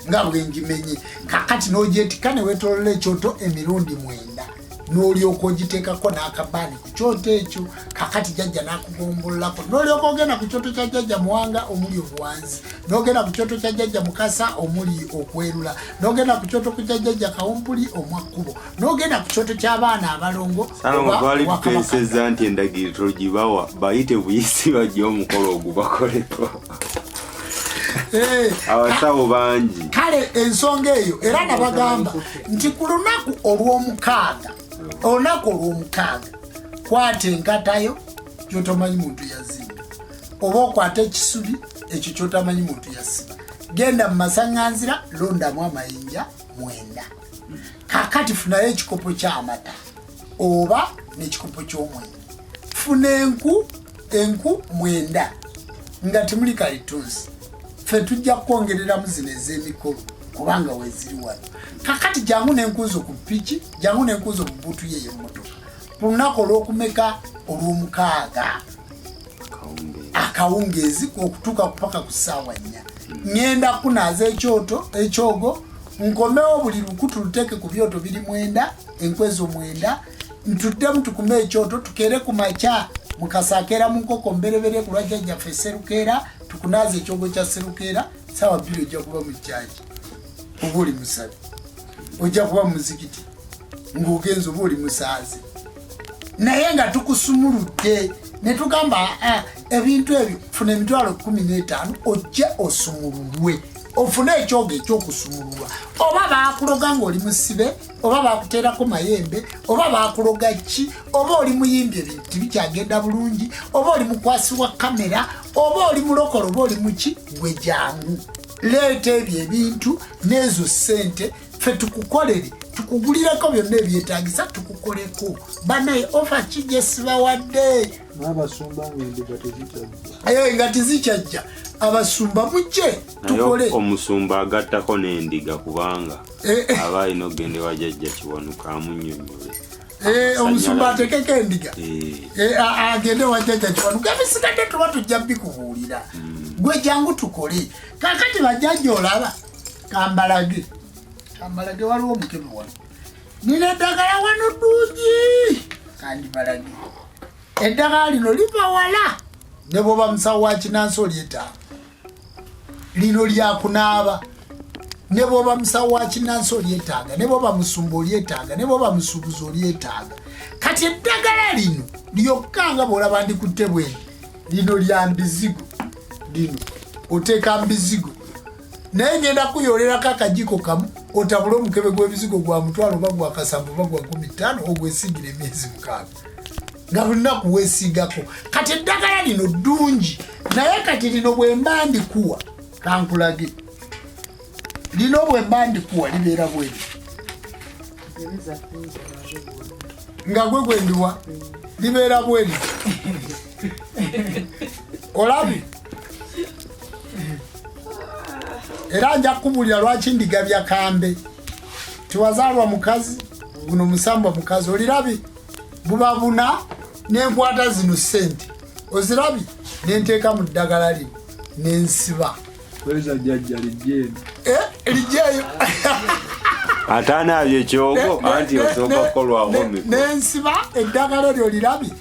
nga bwe ngimenye. Kakati n'ogyetika ne weetolola ekyoto emirundi 9, n'olyoka ogiteekako n'akabaani ku kyoto ekyo. Kakati jjajja n'akugombololako, n'olyoka ogenda ku kyoto kya jjajja Muwanga omuli obuwanzi, n'ogenda ku kyoto kya jjajja Mukasa omuli okwerula, n'ogenda ku kyoto kya jjajja Kawumpuli omwakkubo, n'ogenda ku kyoto ky'abaana abalongo. Twali tuteesezza nti endagiriro gibawa bayite buyisi bajja omukolo ogubakolerwa. Abasawo bangi. Kale ensonga eyo era nabagamba nti ku lunaku olw'omukaaga, olunaku olw'omukaaga kwata enkatayo kyotomanyi muntu yazimba, oba okwata ekisubi ekyo kyotamanyi muntu yasiba, genda mu masaŋŋanzira londamu amayinja 9. Kakati funayo ekikopo ky'amata oba n'ekikopo ky'omwenge, funa enku 9 nga temuli kalitunsi. Ffe tujja kwongereramu zino ez'emikolo kubanga weeziri wano. Kakati jangu n'enkuzo ku piki, jangu n'enkuzo ku buutu ye y'emmotoka. Ku lunaku olw'okumeka olw'omukaaga akawungeezi okutuuka kupaka ku ssaawa 4, ngenda kunaaza ekyogo, nkomewo buli lukutu luteeke ku byoto biri 9, enkwezo 9, ntuddemu tukume ekyoto tukeere ku makya mukasakeera mu nkoko mbereberye ku lwajjajjaffe Serukeera, tukunaaza ekyogo kya Serukeera. Ssaawa 2 ojja kuba mu kyaki, oba oli musabi, ojja kuba mu muzikiti ng'ogenza, oba oli musaazi, naye nga tukusumuludde ne tugamba ebintu ebyo funa emitwalo 15 ojje osumululwe, ofune ekyogo ekyokusumululwa. Oba baakuloga ng'oli musibe, oba baakuteerako mayembe, oba baakuloga ki, oba oli muyimbi ebintu bikyagenda bulungi, oba oli mukwasi wa kamera, oba oli mulokole, oba oli muki, gwe jangu leeta ebyo ebintu n'ezo ssente ffe tukukolere tukugulireko byonna ebyetaagisa tukukoleko banaye ofa kijesibawadde ayo nga tezikyajja abasumba mujje tukole omusumba agattako n'endiga kubanga aba alina okugenda wajjajja Kiwanuka amunnyonnyole omusumba atekeko endiga agende wajjajja Kiwanuka ebisigadde tuba tujja bikubuulira gwe jangu tukole kakati bajjajja olaba kambalage waliwo omukebe wano nina eddagala wano ddungi kandi balage eddagala lino liva wala ne bwoba musawo wa Kinansi olyetaaga lino lyakunaaba ne bwoba musawo wa Kinansi olyetaaga ne bwoba musumba olyetaaga ne bwoba musuubuzi olyetaaga kati eddagala lino lyokka nga bw'olaba ndikutte bwene lino lya mbizigo lino oteeka mbizigo naye ngenda kuyolerako akajiko kamu otabule omukebe gw'ebizigo gwa 1,000 oba gwa 7 oba gwa 15 ogwesiigira emyezi 6 nga lunaku weesiigako kati eddagala lino ddungi naye kati lino bwe mba ndikuwa kankulage lino bwe mba ndikuwa libeera bweri nga gwe gwendiwa libeera bweri olabi era nja kubulira lwaki ndigabya kambe tiwazaalwa mukazi guno musamba mukazi olirabi bubabuna nenkwata zino sente ozirabi nenteeka mu ddagala lino nensiba kweza jjajja lijjeeno lijjeeyo ataanaabyo ekyogo anti osooka kukolwaho nensiba eddagala eryo lirabi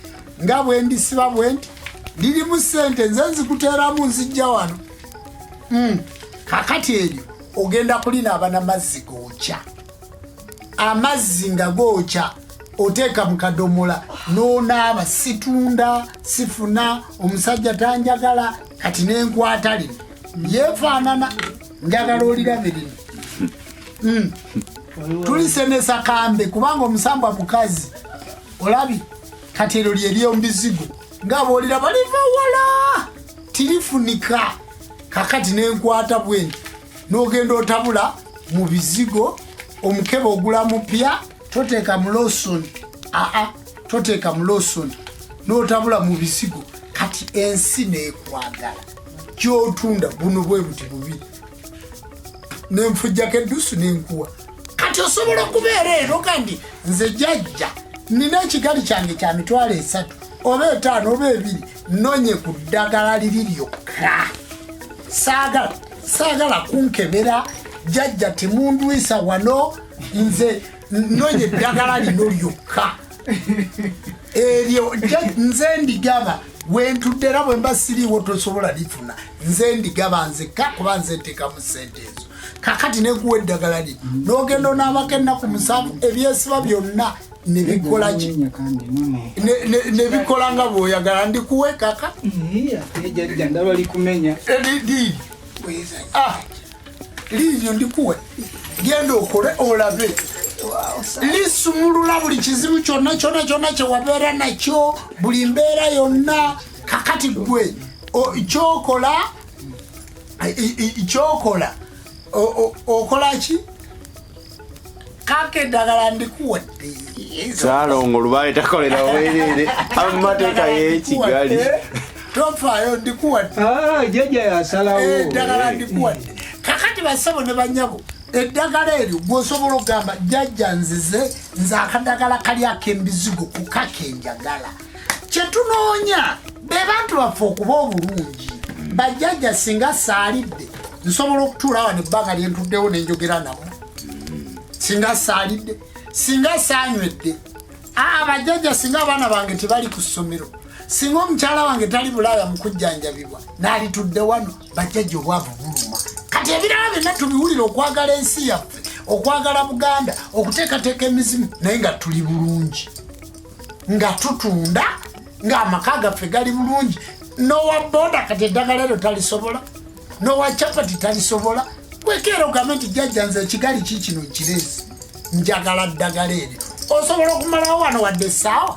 nga bwe ndisiba bwe nti lirimu sente nze nzikuteeramu nzijja wano kakati eryo ogenda kulinaaba n'amazzi gookya amazzi nga gookya oteeka mu kadomola n'onaaba situnda sifuna omusajja tanjagala kati nenkwata lino yeefaanana njagala olirabe lino tulisenesa kambe kubanga omusambwa mukazi olabi kati eryo lyeryomubizigo nga booliraba liva wala tilifunika kakati nenkwata bwenti n'ogenda otabula mu bizigo omukebe ogula mupya toteeka mu losoni toteeka mu losoni n'otabula mu bizigo kati ensi neekwagala gyotunda buno bwe buti bubiri nenfujjako eddusu nenkuwa kati osobola okubeera ero kandi nze jjajja nina ekigali kyange kya 3 oba 5 oba 2 nonye ku ddagala liri lyokka saagala kunkebera jjajja temundwisa wano nze nonye eddagala lino lyokka eryo nze ndigaba wentuddera bwe mba siriiwo tosobola lifuna nze ndigaba nzekka kuba nze nteekamu sente ezo kakati nekuwa eddagala lino n'ogenda onaabako ennaku 7 ebyesiba byonna nebikolaki nebikola nga bw'oyagala ndikuwe kaka ndaba likumenya liiryo ndikuwe genda okole olabe lisumulula buli kizibu kyonna kyewabeera nakyo buli mbeera yonna kakati gwe kyokola okolaki kake eddagala ndikuwadde Salongo lubaye takolera obwerere amateeka y'ekigali tofaayo ndikuwadde jjajja yasalawo eddagala ndikuwadde kakati basabo ne banyabo eddagala eryo gwosobola okugamba jjajja nzize nze akadagala kali ak'embizigo ku kakenjagala kyetunoonya be bantu baffe okuba obulungi bajjajja singa saalidde nsobola okutuula wano ebbanga lyentuddewo nenjogera nabo singa saalidde singa saanywedde abajjajja singa abaana bange tebali ku ssomero singa omukyala wange tali bulaaya mu kujjanjabibwa naalitudde wano bajjajja obwavu buluma kati ebirala byonna tubiwulira okwagala ensi yaffe okwagala Buganda okuteekateeka emizimu naye nga tuli bulungi nga tutunda ng'amaka gaffe gali bulungi nowa boda kati eddagala eryo talisobola nowa chapati talisobola kwekeera ogambe nti jjajja nze ekigali kiikino nkirezi njagala ddagala eryo osobola okumalawo wano wadde essaawa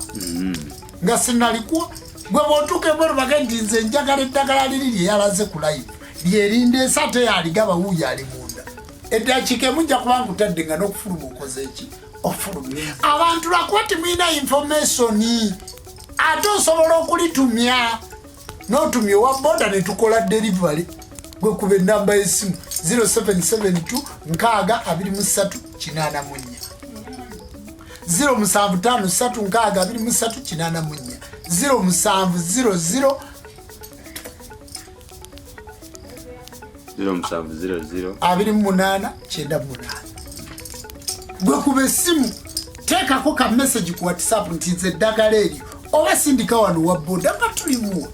nga sinalikuwa gwe bw'otuuka ebweru bage nti nze njagala eddagala liri lyeyalaze ku live lyerinda ensate yaligaba wuuyo ali munda eddakiika emujja kubanga utadde nga n'okufuluma okoze eki ofuluma abantu lwakuba temulina informationi ate osobola okulitumya n'otumya owa boda ne tukola delivery gwe kuba ennamba y'essimu 0772 623 84 0753 623 84 0700 28 98 gwe kuba essimu teekako ka message ku WhatsApp nti nze eddagala eryo oba sindika wano wa boda nga tulimuwa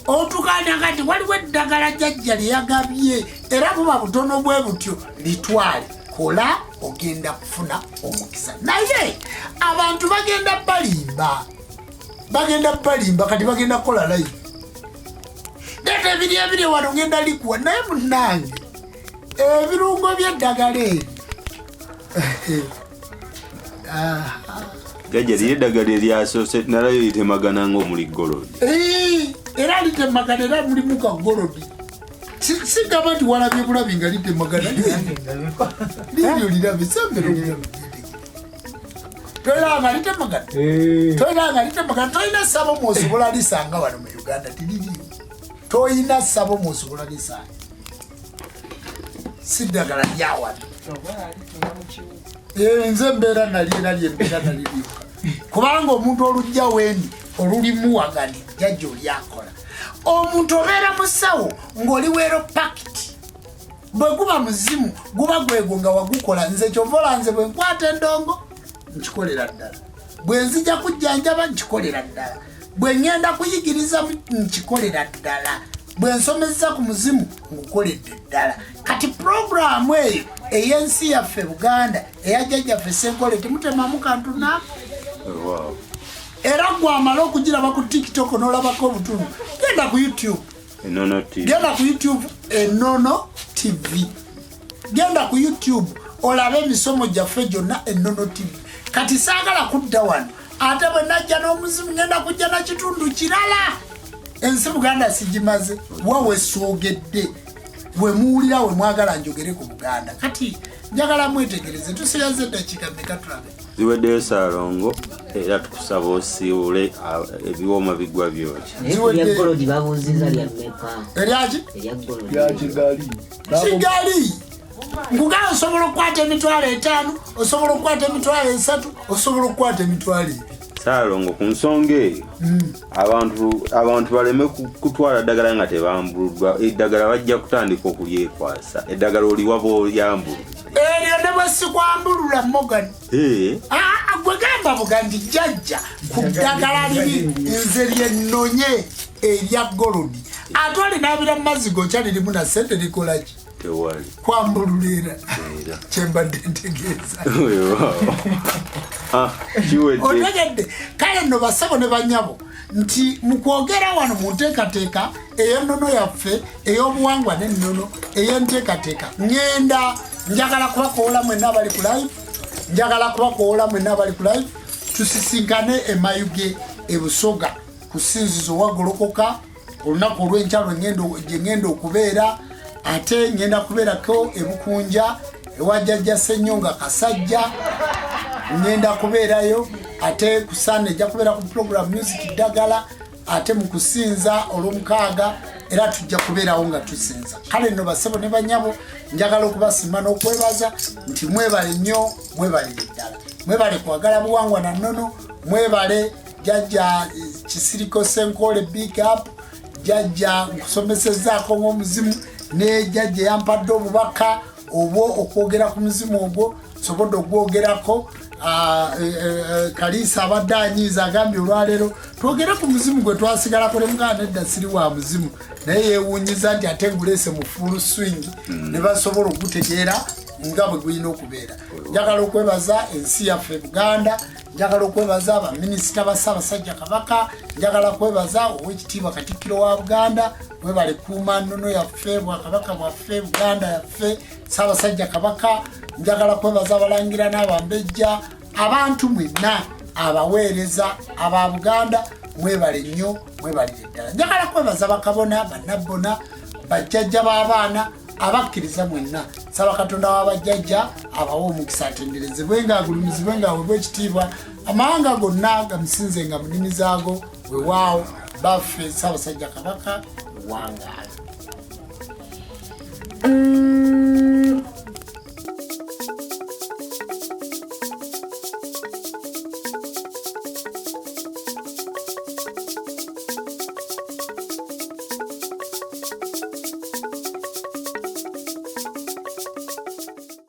otukanya kati waliwo eddagala jjajja lyeyagabye era buba butono bwe butyo litwale kola ogenda kufuna omukisa naye abantu bagenda balimba kati bagenda kukola live leta ebiri wano ngenda likuwa naye munange ebirungo by'eddagala eri Jajja lye eddagala eryasoose nalayo litemagana ng'omuli golodi era litemagana era mulimu ka golodi sigamba nti walabye bulabi nga litemagana libyo lirabe sembero lirabe toyiranga litemagana toyina ssabo mwosobola lisanga wano mu Uganda tiliriyo toyina ssabo mwosobola lisanga siddagala lyawano nze mbeera nalyera lyembeera naliriyo kubanga omuntu olujja wendi olulimu wagani jjajja olyakola omuntu obeera musawo ng'oliweero pakiti bwe guba muzimu guba gwego nga wagukola nze kyovola nze bwe nkwata endongo nkikolera ddala bwe nzija kujjanjaba nkikolera ddala bwe ngenda kuyigiriza nkikolera ddala bwe nsomeza ku muzimu ngukoledde ddala kati puroguramu eyo ey'ensi yaffe Buganda eyajjajjaffe Senkole temutemamu kantu nako era gwamala okugiraba ku TikTok n'olabako obutundu genda ku YouTube Ennono TV genda ku YouTube olabe emisomo gyaffe gyonna Ennono TV kati saagala kudda wano ate bwe najja n'omuzimu ngenda kujja na kitundu kirala ensi Buganda sigimaze wawe soogedde bwe muwulira we mwagala njogere ku Buganda kati njagala mwetegereze tusigaze eddakiika mmeka tulabe ziweddeyo Ssaalongo era tukusaba osiibule ebiwooma bigwa byoki eryagolodi babuuziza lya mmeka eryaki lya Kigali ngugala osobola okukwata emitwalo 5 osobola okukwata emitwalo 3 osobola okukwata emitwalo 2 Ssaalongo ku nsonga eyo abantu baleme kutwala eddagala nga tebambuluddwa eddagala bajja kutandika okulyekwasa eddagala oliwaba olyambulwa eryo ne bwe sikwambulula Morgan gwe gamba Buganda jjajja ku ddagala liri nze lyennonye erya golodi ate olinaabira mu mazzi gokya lirimu na ssente likolaki tewali kwambululera kyembadde ntegeeza otegedde kale nno basabo ne banyabo nti mu kwogera wano mu nteekateeka ey'ennono yaffe ey'obuwangwa n'ennono ey'enteekateeka njagala kubakoola mwenna abali ku live tusisinkane emayuge ebusoga ku ssinzizo wagolokoka olunaku olw'enkyalo gye ngenda okubeera ate ngenda kubeerako ebukunja ewa jjajja Ssenyonga Kasajja ngenda kubeerayo ate ku Sunday ejja kubeera ku program music ddagala ate mu kusinza olw'omukaaga era tujja kubeerawo nga tusinza kale nno basebo ne banyabo njagala okubasima n'okwebaza nti mwebale nnyo mwebalire ddala mwebale kwagala buwangwa na nnono mwebale jjajja Kisiriko Senkole big up jjajja nkusomesezaako ng'omuzimu ne jjajja yampadde obubaka obwo okwogera ku muzimu ogwo sobodde ogwogerako Kalisa abadde anyiiza agambye olwaleero twogere ku muzimu gwe twasigalako ne muganda edda siri wa muzimu naye yeewuunyiza nti ate nguleese mu full swing ne basobola okutegeera nga bwe gulina okubeera njagala okwebaza ensi yaffe Buganda njagala okwebaza abaminisita ba Ssaabasajja Kabaka njagala kwebaza Oweekitiibwa Katikkiro wa Buganda mwebale kuuma nnono yaffe Bwakabaka bwaffe Buganda yaffe Ssaabasajja Kabaka njagala kwebaza abalangira n'abambejja abantu mwenna abaweereza aba Buganda mwebale nnyo mwebalire ddala njagala kwebaza bakabona bannabbona bajjajja b'abaana abakkiriza mwenna saba katonda w'abajjajja abawa omukisa atenderezebwenga agulumizibwenga aweebwa ekitiibwa amawanga gonna gamusinzenga mu nnimi zaago weewaawo baffe Ssaabasajja Kabaka wangaala